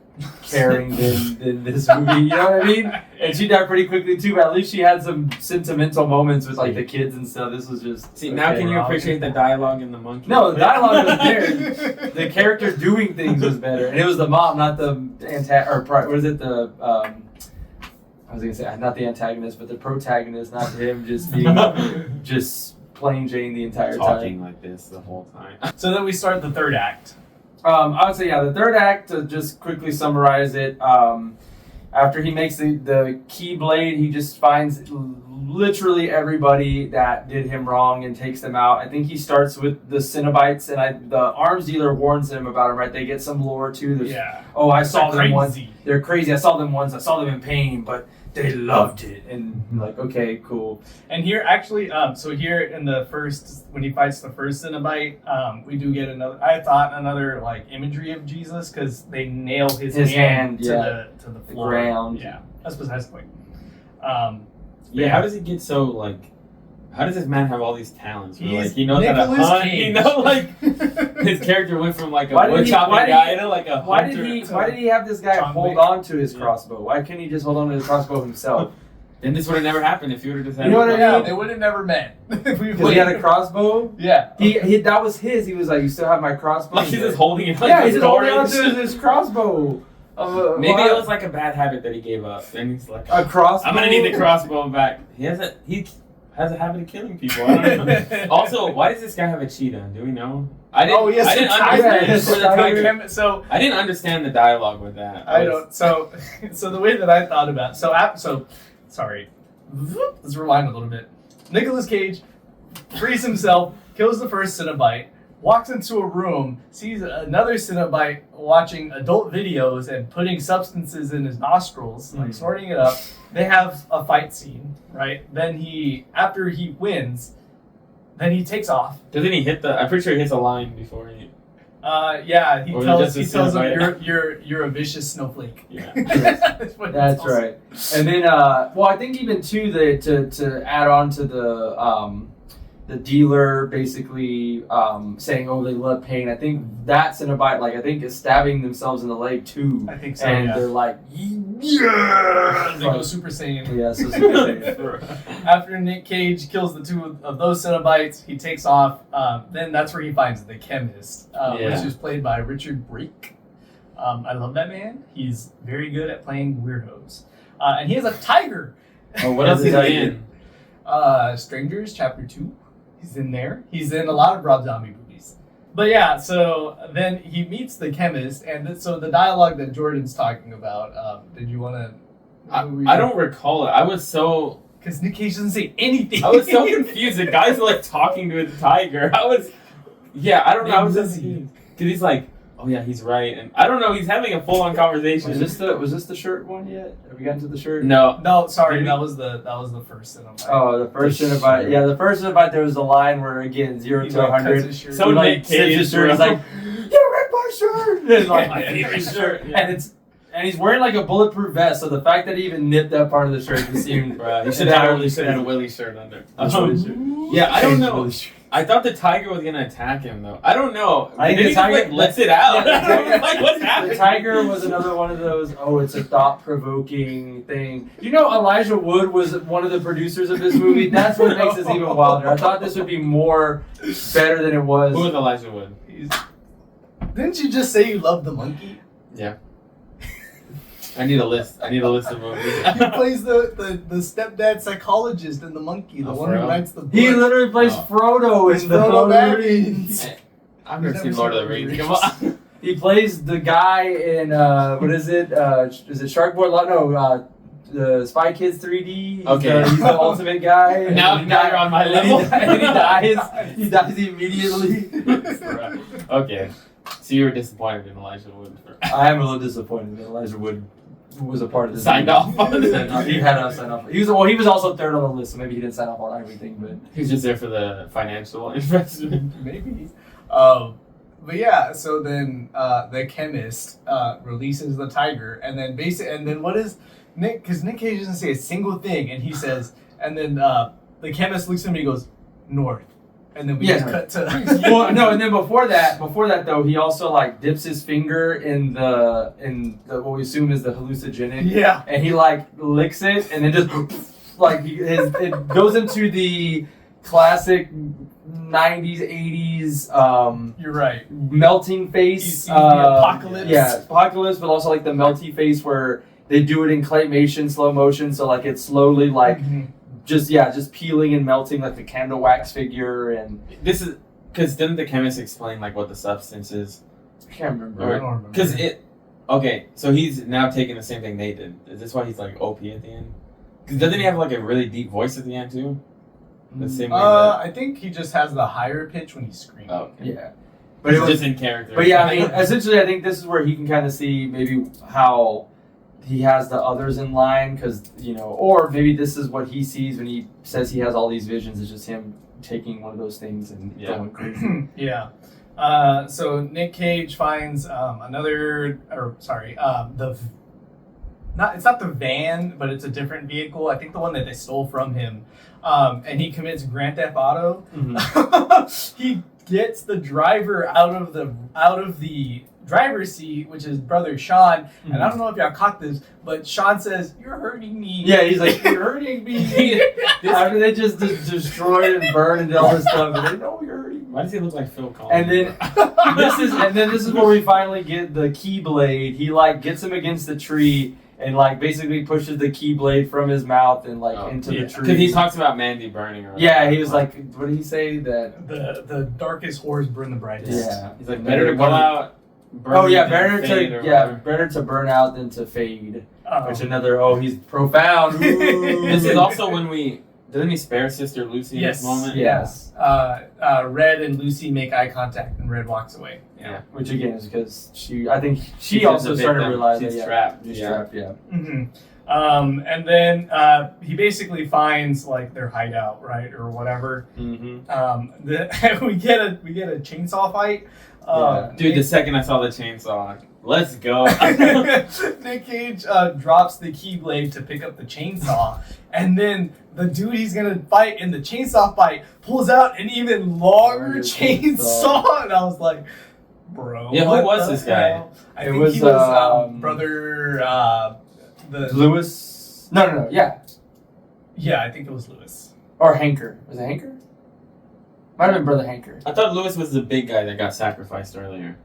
caring than this movie. You know what I mean? And she died pretty quickly too. But at least she had some sentimental moments with like the kids and stuff. This was just See, now can you appreciate the dialogue in the monkey? No, the dialogue was there. The character doing things was better, and it was the mom, not the what is it? The I was gonna say not the antagonist, but the protagonist, not him just being just plain Jane the entire talking time. like this the whole time. So then we start the third act. I would say the third act, to just quickly summarize it. After he makes the Keyblade, he just finds literally everybody that did him wrong and takes them out. I think he starts with the Cenobites, and the arms dealer warns him about them, right? They get some lore too. There's, Yeah. oh, I saw them once. Crazy. They're crazy. I saw them once. I saw them in pain, but they loved it. And I'm like, okay, cool. And here, actually, so here in the first, when he fights the first Cenobite, we do get another like imagery of Jesus, because they nail his hand to the The floor. ground. Yeah, that's besides the point. Yeah, how does he get so like? How does this man have all these talents? Where, He's like he knows how to Nicolas hunt. Cage. You know, like his character went from like a Why did wood he- chopping why did guy he- to like a Why hunter. did he have this guy John hold Wick. on to his Yeah. crossbow? Why couldn't he just hold on to his crossbow himself? Then this would have never happened if you would have just had. You know what I Yeah, mean? they would have never met. Because he had a crossbow. Yeah. He that was his. He was like, "You still have my crossbow." Like he's just holding it. Like yeah, a he's just holding on storage. to his crossbow. Maybe Why- it was like a bad habit that he gave up. And he's like, a crossbow. I'm gonna need the crossbow back. He has a habit of killing people. I don't know. Also, why does this guy have a cheetah? Do we know? I didn't. yes, I didn't it's understand. tiger. For the tiger. So I didn't understand the dialogue with that. I don't. So the way that I thought about sorry. Let's rewind a little bit. Nicolas Cage frees himself, kills the first Cenobite, walks into a room, sees another Cenobite watching adult videos and putting substances in his nostrils, like snorting it up. They have a fight scene, right? Then after he wins, then he takes off. Doesn't he hit I'm pretty sure he hits a line before he... Yeah, he Or tells just him Cenobite. you're a vicious snowflake. Yeah. That's what he That's tells him. right. And then, well, I think even too to add on to the dealer basically saying, "Oh, they love pain." I think that Cenobite, like I think, is stabbing themselves in the leg too. I think so. And Yeah. they're like, "Yeah!" They go Super Saiyan. Yeah, so Super Saiyan. After Nick Cage kills the two of those Cenobites, he takes off. Then that's where he finds the chemist, which is played by Richard Brake. I love that man. He's very good at playing weirdos. And he has a tiger. Oh, what else is he in? Strangers, Chapter 2. He's in there. He's in a lot of Rob Zombie movies. But yeah, so then he meets the chemist, and so the dialogue that Jordan's talking about, did you want to... I don't recall it. I was so... Because Nick Cage doesn't say anything. I was so confused. The guy's like talking to the tiger. Yeah, I don't know. I was just confused. Because he's like, oh yeah, he's right. And I don't know, he's having a full-on conversation. Was this the shirt one yet? Have we gotten to the shirt? No, sorry, that was the first Cenobite. Oh, the first Cenobite. Yeah, the first Cenobite, there was a line where, again, 0 He, to like, 100. cuts his shirt. So he, like, Nick zips Cage, his shirt. He's bro. like, "You ripped my shirt!" And it's like, my favorite shirt. Yeah. And he's wearing like a bulletproof vest, so the fact that he even nipped that part of the shirt just seemed... Bruh, he should entirely have had a crazy. Willie shirt under. Yeah, I don't know. I thought the tiger was gonna attack him though. I don't know. I think Then the he just, tiger like, lets it out. Yeah, the tiger- Like, what's happening? The tiger was another one of those, it's a thought-provoking thing. You know, Elijah Wood was one of the producers of this movie. That's what makes this even wilder. I thought this would be better than it was. Who was Elijah Wood? Didn't you just say you love the monkey? Yeah. I need a list. of movies. He plays the stepdad psychologist in The Monkey, the Oh, one for who real? writes the book. He literally plays Oh. Frodo It's in the Frodo Lord of the Baggins. Rings. I've never You've seen never Lord of seen the Rings. Lord Come of the on. He plays the guy in what is it? Is it Sharkboy? No, the Spy Kids 3D. Okay. He's the ultimate guy. Now And he you're on my and level. he dies. He dies immediately. Okay. So you were disappointed in Elijah Wood. I am a little disappointed that Elijah Wood was a part of this. Signed off on it. He had us sign off. He was also third on the list, so maybe he didn't sign off on everything. But He was just there for the financial investment. Maybe. But yeah, so then the chemist releases the tiger, and then what is Nick? Because Nick Cage doesn't say a single thing, and he says, and then the chemist looks at him and he goes, "North," and then we just cut to. well, no, and then before that though, he also like dips his finger in the what we assume is the hallucinogenic. Yeah. And he like licks it, and then just like it goes into the classic 90s, 80s You're right. melting face. You see the apocalypse. Yeah, apocalypse, but also like the melty face where they do it in claymation, slow motion, so like it's slowly like just peeling and melting like the candle wax figure. And This is because didn't the chemist explain like what the substance is? I can't remember. I don't remember. Because okay, so he's now taking the same thing they did. Is this why he's like OP at the end? Because doesn't he have like a really deep voice at the end too? The same way that. I think he just has the higher pitch when he's screaming. Oh, okay. Yeah. But But it's just in character. But yeah, I mean, essentially, I think this is where he can kind of see maybe how he has the others in line, because or maybe this is what he sees when he says he has all these visions. It's just him taking one of those things and going crazy. Yeah. So Nick Cage finds it's not the van, but it's a different vehicle. I think the one that they stole from him. And he commits Grand Theft Auto. He gets the driver out of the driver's seat, which is brother Sean. And I don't know if y'all caught this, but Sean says, "You're hurting me." Yeah, he's like, "You're hurting me." After they just destroyed and burned and did all this stuff, and they know you're hurting me. Why does he look like Phil Collins? And then this is where we finally get the Keyblade. He like gets him against the tree and like basically pushes the Keyblade from his mouth and like into the tree. Because he talks about Mandy burning her. Yeah, he was like, what did he say? That the darkest whores burn the brightest. yeah, He's like, better to go out. Oh yeah, burn better to burn out than to fade. Which another he's profound. This is also when we Doesn't he spare Sister Lucy in this moment? Yes. Red and Lucy make eye contact, and Red walks away. Yeah. Which again is because I think she She's also a started to victim. realize She's that trapped. she's Yeah. trapped. Yeah. And then he basically finds like their hideout, right, or whatever. Mm-hmm. We get a chainsaw fight. Dude, the second I saw the chainsaw, let's go. Nick Cage drops the keyblade to pick up the chainsaw, and then the dude he's gonna fight in the chainsaw fight pulls out an even longer chainsaw, and I was like, bro. Yeah, who what was the this guy? hell? I It think was, he was brother. The Lewis. No. Yeah. Yeah, I think it was Lewis. Or Hanker. Was it Hanker? Might have been Brother Hanker. I thought Lewis was the big guy that got sacrificed earlier.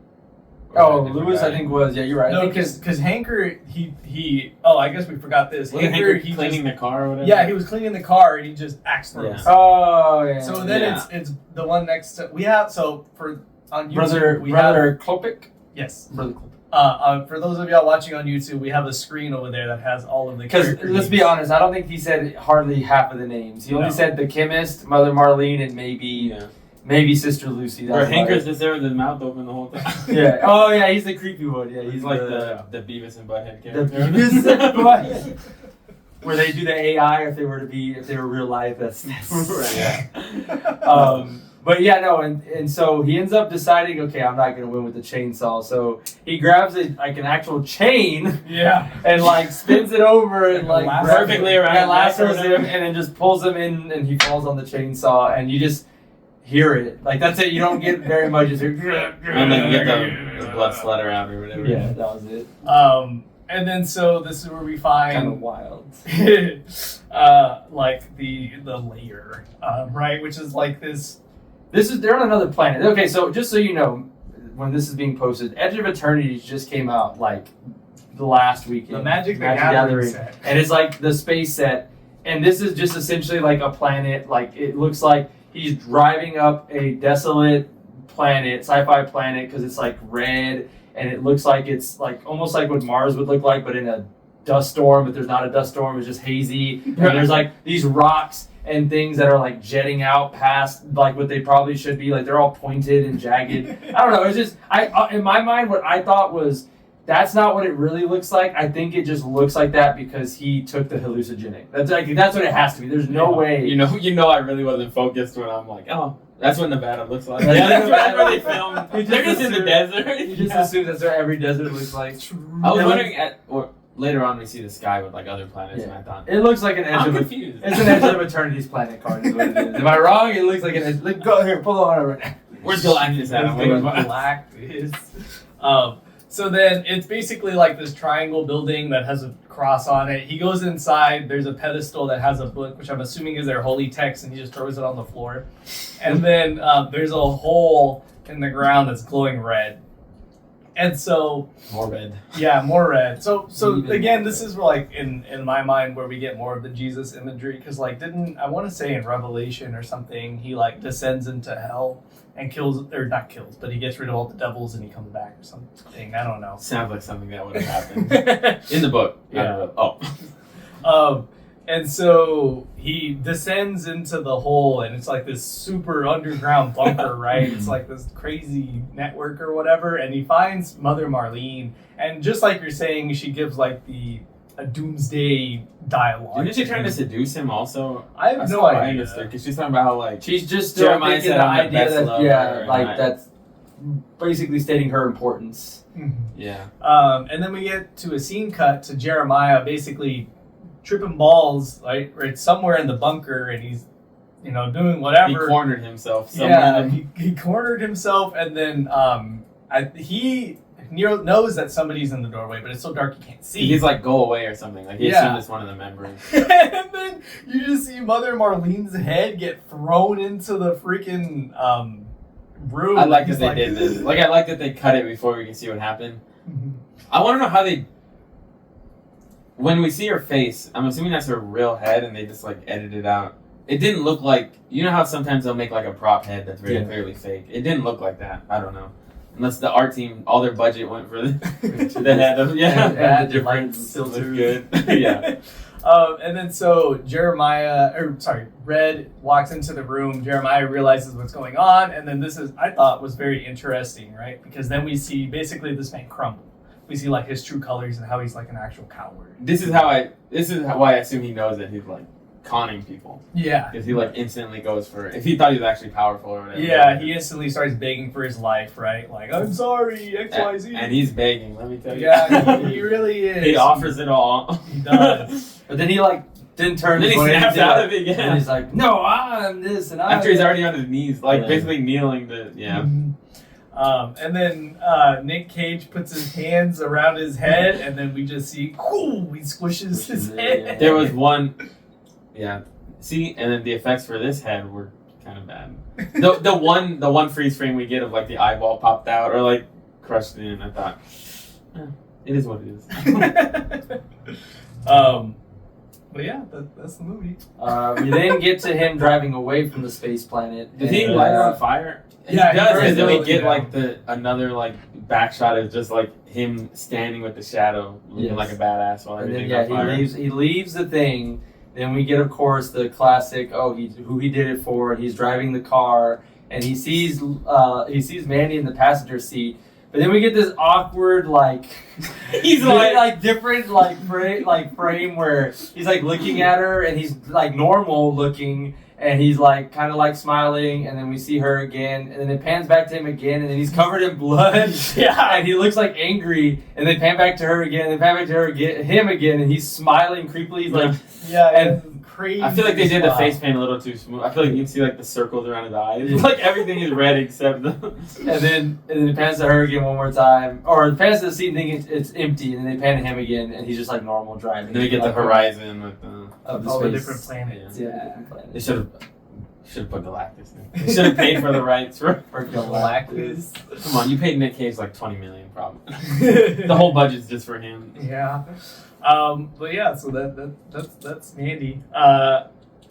Oh, Lewis, I think was. Yeah, you're right. No, because Hanker, he. Oh, I guess we forgot this. Was Hanker, Hanker cleaning the car or whatever? Yeah, he was cleaning the car and he just axe throws. Yeah. Oh, yeah. So then Yeah. it's the one next to we have for on YouTube Brother we have Klopik. yes. Brother Klopik. For those of y'all watching on YouTube, we have a screen over there that has all of the Because character let's be names. honest, I don't think he said hardly half of the names. He only No. said the chemist, Mother Marlene, and maybe Sister Lucy. Or That's Hanker's about just there with his mouth open the whole time. it. Yeah. Oh yeah, he's the creepy one. Yeah, He's like the Beavis and Butthead the character. Beavis and Butthead. Where they do the AI if they were real life. That's Right, yeah. But yeah, no, and so he ends up deciding, okay, I'm not gonna win with the chainsaw. So he grabs an actual chain Yeah. and like spins it over and like Lassos grabs perfectly him, around and his neck or lassos him, whatever. and then just pulls him in, and he falls on the chainsaw, and you just hear it. Like that's it. You don't get very much. Just And then you get the blood splatter out or whatever. yeah, that was it. And then so this is where we Kind find of wild. like the layer, right, which is like this. They're on another planet. Okay, so just so you know, when this is being posted, Edge of Eternity just came out like the last weekend. The Magic the Gathering set. And it's like the space set. And this is just essentially like a planet. Like it looks like he's driving up a desolate planet, sci-fi planet, because it's like red and it looks like it's like almost like what Mars would look like, but in a dust storm. But there's not a dust storm; it's just hazy. And there's like these rocks and things that are like jetting out past like what they probably should be. Like they're all pointed and jagged. I don't know. It's just in my mind, what I thought was that's not what it really looks like. I think it just looks like that because he took the hallucinogenic. That's what it has to be. There's no way. You know, I really wasn't focused when I'm like, oh, that's what Nevada looks like. Yeah, That's where they filmed. You just They're just in the assume- desert. You just assume that's what every desert looks like. I was It wondering or later on we see the sky with like other planets, and I thought It looks like an edge I'm of confused. It's an Edge of Eternity's planet card. Is what it is. Am I wrong? It looks like an edge. Like, go here, pull on over. Where's Galactus at? I'm waiting for- Galactus. So then it's basically like this triangle building that has a cross on it. He goes inside. There's a pedestal that has a book, which I'm assuming is their holy text, and he just throws it on the floor. And then there's a hole in the ground that's glowing red. And so More red. yeah, more red. So Even again, more this is like in my mind where we get more of the Jesus imagery, because like didn't I want to say in Revelation or something he like descends into hell and kills, or not kills, but he gets rid of all the devils and he comes back or something. I don't know. Sounds like something that would have happened in the book. Yeah. Oh. And so he descends into the hole, and it's like this super underground bunker, right? It's like this crazy network or whatever, and he finds Mother Marlene, and just like you're saying, she gives like a doomsday dialogue. Didn't she try to seduce him also? I have That's no what I idea. understood, because she's talking about how like She's just still Jeremiah thinking said the I'm the idea best that lover, and I- that's basically stating her importance. yeah. And then we get to a scene cut to Jeremiah basically tripping balls, right somewhere in the bunker, and he's doing whatever. He cornered himself somewhere. Yeah, he cornered himself, and then he knows that somebody's in the doorway, but it's so dark he can't see. He's like, go away or something. Like he Yeah. assumed it's one of the members. And then you just see Mother Marlene's head get thrown into the freaking room. I like He's that they did this. Like I like that they cut it before we can see what happened. I want to know how they. When we see her face, I'm assuming that's her real head, and they just like edited it out. It didn't look like, you know how sometimes they'll make like a prop head that's very clearly fake. It didn't look like that. I don't know. Unless the art team, all their budget went for the head of And that the different looks filters. good. Yeah. And then so Red walks into the room. Jeremiah realizes what's going on, and then I thought was very interesting, right? Because then we see basically this man crumble. We see like his true colors and how he's like an actual coward. This is why I assume he knows that he's like conning people. Yeah. Because he like instantly goes for, if he thought he was actually powerful or whatever. Yeah, he instantly starts begging for his life, right? Like, I'm sorry, XYZ. And he's begging, let me tell you. Yeah, he really is. He offers it all. He does. But then he like didn't turn. Then he snaps out of it again. And he's like, "No, I'm this," and after he's already on his knees, like basically kneeling to And then Nick Cage puts his hands around his head, and then we just see, he squishes his head. There was one, see, and then the effects for this head were kind of bad. The one freeze frame we get of like the eyeball popped out or like crushed in, I thought, it is what it is. But yeah, that's the movie. We then get to him driving away from the space planet. Did he light it on fire? Yeah, he does. And then we it get down. like another like back shot of just like him standing with the shadow, looking like a badass while And then everything's on fire. he leaves the thing. Then we get, of course, the classic. Who he did it for? He's driving the car, and he sees Mandy in the passenger seat. But then we get this awkward he's like different frame where he's like looking at her, and he's like normal looking, and he's like kind of like smiling, and then we see her again, and then it pans back to him again, and then he's covered in blood. Yeah, and he looks like angry, and they pan back to her again, and then pan back to him again, and he's smiling creepily. He's like, and crazy. I feel like they did the face paint a little too smooth. I feel like you can see like the circles around his eyes. Like everything is red except the. and then it pans to her again one more time, or it pans to the seat and it's empty, and then they pan to him again, and he's just like normal driving. And then we get the horizon with of the different planets. Yeah. They should have put Galactus in. They should have paid for the rights for Galactus. Come on, you paid Nick Cage like $20 million probably. The whole budget's just for him. Yeah. But yeah, so that's Mandy.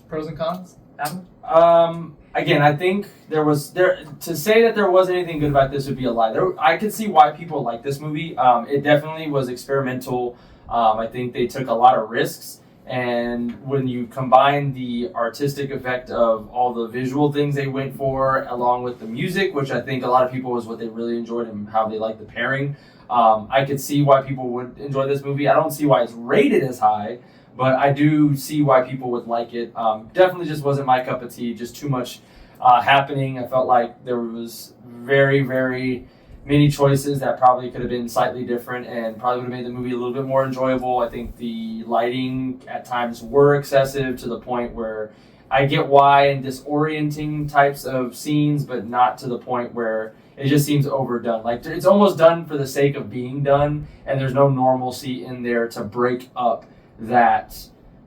Pros and cons, Adam? Again, I think to say that there wasn't anything good about this would be a lie. I could see why people like this movie. It definitely was experimental. I think they took a lot of risks. And when you combine the artistic effect of all the visual things they went for, along with the music, which I think a lot of people was what they really enjoyed and how they liked the pairing, I could see why people would enjoy this movie. I don't see why it's rated as high, but I do see why people would like it. Definitely just wasn't my cup of tea, just too much happening. I felt like there was very, very many choices that probably could have been slightly different and probably would have made the movie a little bit more enjoyable. I think the lighting at times were excessive to the point where I get why in disorienting types of scenes, but not to the point where it just seems overdone. Like it's almost done for the sake of being done, and there's no normalcy in there to break up that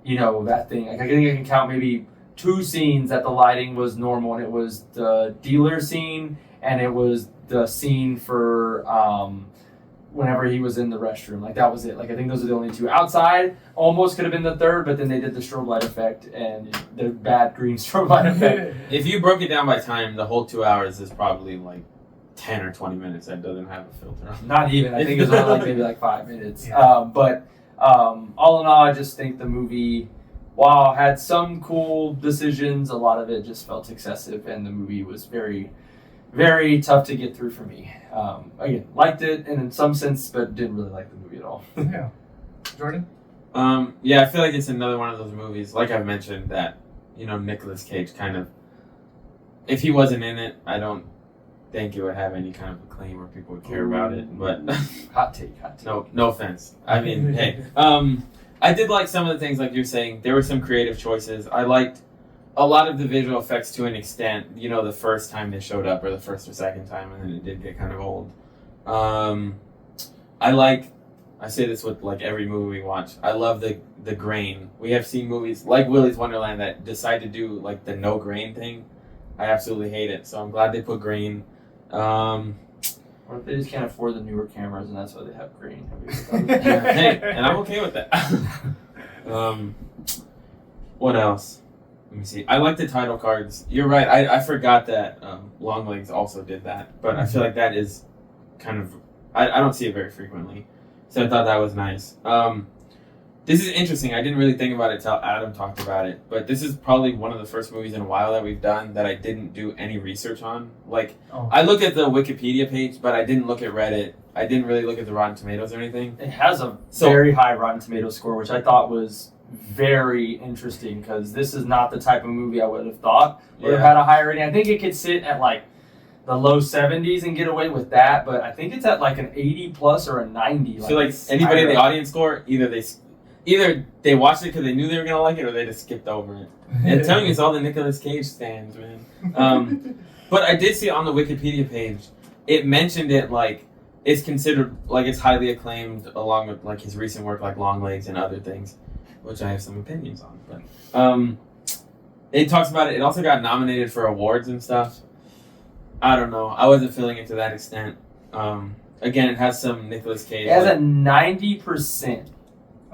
thing. Like I think I can count maybe 2 scenes that the lighting was normal, and it was the dealer scene and it was the scene for whenever he was in the restroom. Like that was it. Like I think those are the only 2. Outside almost could have been the 3rd, but then they did the strobe light effect and the bad green strobe light effect. If you broke it down by time, the whole 2 hours is probably like 10 or 20 minutes that doesn't have a filter on. Not even. I think it was only maybe like 5 minutes. Yeah. But all in all, I just think the movie, while had some cool decisions, a lot of it just felt excessive, and the movie was very, very tough to get through for me. Again, liked it in some sense, but didn't really like the movie at all. Yeah. Jordan? Yeah, I feel like it's another one of those movies, like I've mentioned, that, Nicolas Cage kind of, if he wasn't in it, I don't think it would have any kind of acclaim or people would care about it, but Hot take. no offense. I mean, hey, I did like some of the things like you're saying. There were some creative choices. I liked a lot of the visual effects to an extent, the first time they showed up or the first or second time, and then it did get kind of old. I say this with like every movie we watch, I love the grain. We have seen movies like Willy's Wonderland that decide to do like the no grain thing. I absolutely hate it, so I'm glad they put grain. Or if they just can't afford the newer cameras and that's why they have green. Hey, and I'm okay with that. What else? Let me see. I like the title cards. You're right. I forgot that Longlegs also did that, but I feel like that is kind of I don't see it very frequently, so I thought that was nice. This is interesting. I didn't really think about it till Adam talked about it, but this is probably one of the first movies in a while that we've done that I didn't do any research on. Like, I looked at the Wikipedia page, but I didn't look at Reddit. I didn't really look at the Rotten Tomatoes or anything. It has a very high Rotten Tomatoes score, which I thought was very interesting because this is not the type of movie I would have thought would have had a higher rating. I think it could sit at like the low 70s and get away with that, but I think it's at like an 80 plus or a 90. So like anybody in the audience score, either they watched it because they knew they were gonna like it, or they just skipped over it. And telling you, it's all the Nicolas Cage stands, man. But I did see on the Wikipedia page, it mentioned it like it's considered like it's highly acclaimed along with like his recent work like Longlegs and other things, which I have some opinions on. But it talks about it. It also got nominated for awards and stuff. I don't know. I wasn't feeling it to that extent. Again, it has some Nicolas Cage. It has a 90%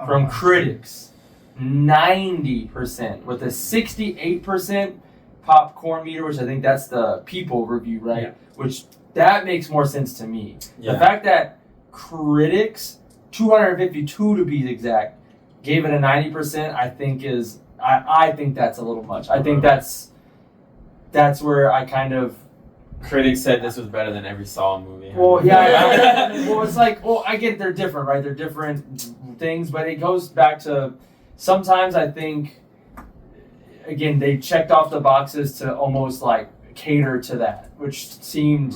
from critics. 90% with a 68% popcorn meter, which I think that's the People review, right? Yeah. Which that makes more sense to me. Yeah. The fact that critics, 252 to be exact, gave it a 90%, I think is I think that's a little much. I think that's where I kind of. Critics said this was better than every Saw movie. Well, yeah. Well, it's like, well, I get they're different, right? They're different things, but it goes back to sometimes I think, again, they checked off the boxes to almost like cater to that, which seemed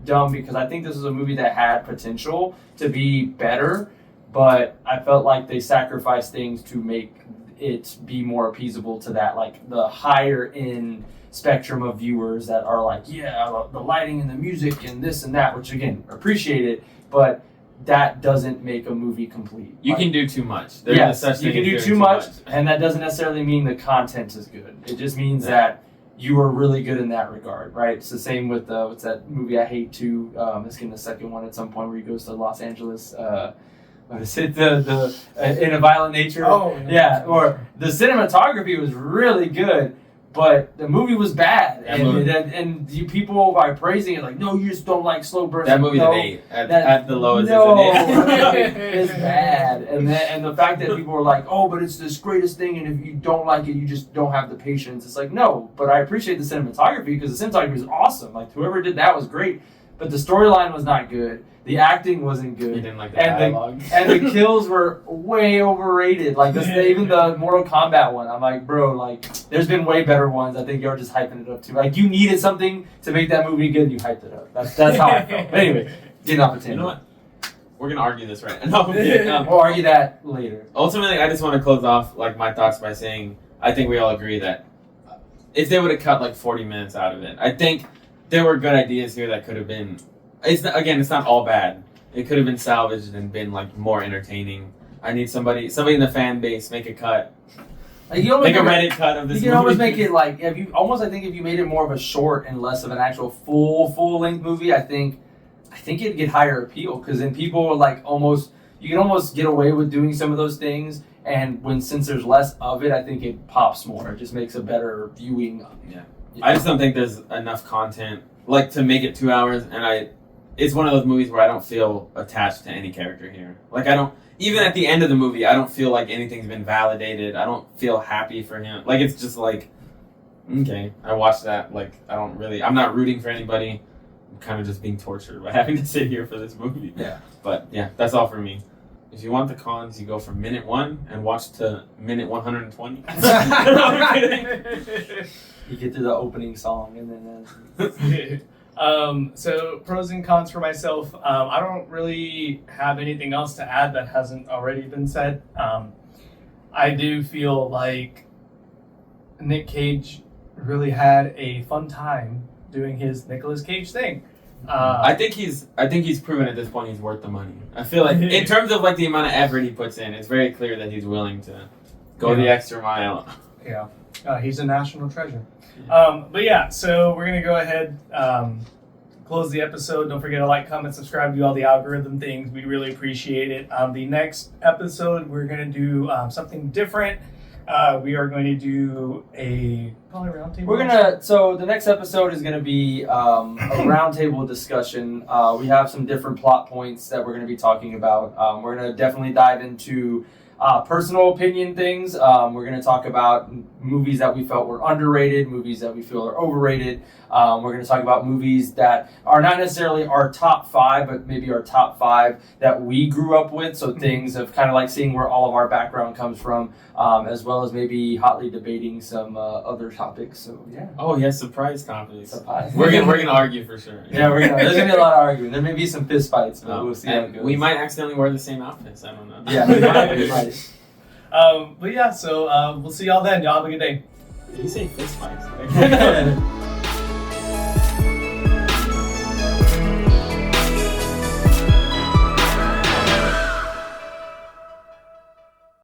dumb because I think this was a movie that had potential to be better, but I felt like they sacrificed things to make it be more appeasable to that, like the higher end spectrum of viewers that are like, yeah, the lighting and the music and this and that, which again, appreciate it, but that doesn't make a movie complete. You can do too much. Yes, you can do too much, and that doesn't necessarily mean the content is good. It just means that you are really good in that regard, right? It's the same with, what's that movie I hate too? It's getting the second one at some point where he goes to Los Angeles. What is it? The In a Violent Nature? Oh. Yeah, or the cinematography was really good, but the movie was bad, and you people are praising it like, no, you just don't like slow burns. That movie's an 8 at the lowest. It's bad, and the fact that people were like, oh, but it's this greatest thing, and if you don't like it, you just don't have the patience. It's like, no, but I appreciate the cinematography because the cinematography is awesome. Like whoever did that was great, but the storyline was not good. The acting wasn't good. You didn't like the dialogue. And the kills were way overrated. Like even the Mortal Kombat one, I'm like, bro, like there's been way better ones. I think you're just hyping it up too. Like you needed something to make that movie good, and you hyped it up. That's how I felt. But anyway, getting off the tangent. You know what? We're gonna argue this right now. We'll argue that later. Ultimately, I just want to close off like my thoughts by saying I think we all agree that if they would have cut like 40 minutes out of it, I think there were good ideas here that could have been. It's not all bad. It could have been salvaged and been like more entertaining. I need somebody in the fan base make a cut. Like, make a Reddit cut of this movie. You can almost make it like I think if you made it more of a short and less of an actual full length movie, I think it'd get higher appeal because then people are like you can almost get away with doing some of those things, and since there's less of it, I think it pops more. It just makes a better viewing. Yeah. I just don't think there's enough content like to make it 2 hours, and it's one of those movies where I don't feel attached to any character here. Like even at the end of the movie, I don't feel like anything's been validated. I don't feel happy for him. Like it's just like, okay, I watched that. Like I'm not rooting for anybody. I'm kind of just being tortured by having to sit here for this movie. Yeah. But yeah, that's all for me. If you want the cons, you go from minute 1 and watch to minute 120. You get to the opening song and then. So pros and cons for myself. I don't really have anything else to add that hasn't already been said. I do feel like Nick Cage really had a fun time doing his Nicolas Cage thing. I think he's proven at this point he's worth the money. I feel like in terms of like the amount of effort he puts in, it's very clear that he's willing to go the extra mile. Yeah, he's a national treasure. But yeah, so we're gonna go ahead, close the episode. Don't forget to like, comment, subscribe, do all the algorithm things. We really appreciate it. The next episode, we're gonna do something different. We are going to do probably a roundtable. So the next episode is gonna be a roundtable discussion. We have some different plot points that we're gonna be talking about. We're gonna definitely dive into personal opinion things. We're going to talk about movies that we felt were underrated, movies that we feel are overrated. We're going to talk about movies that are not necessarily our top 5, but maybe our top 5 that we grew up with. So things of kind of like seeing where all of our background comes from, as well as maybe hotly debating some other topics. So yeah. Oh yeah, surprise topics. Surprise. We're gonna argue for sure. Yeah, there's gonna be a lot of arguing. There may be some fist fights, but we'll see how it goes. We might accidentally wear the same outfits. I don't know. Yeah, we might. But yeah, so we'll see y'all then. Y'all have a good day. Did you say fist fights?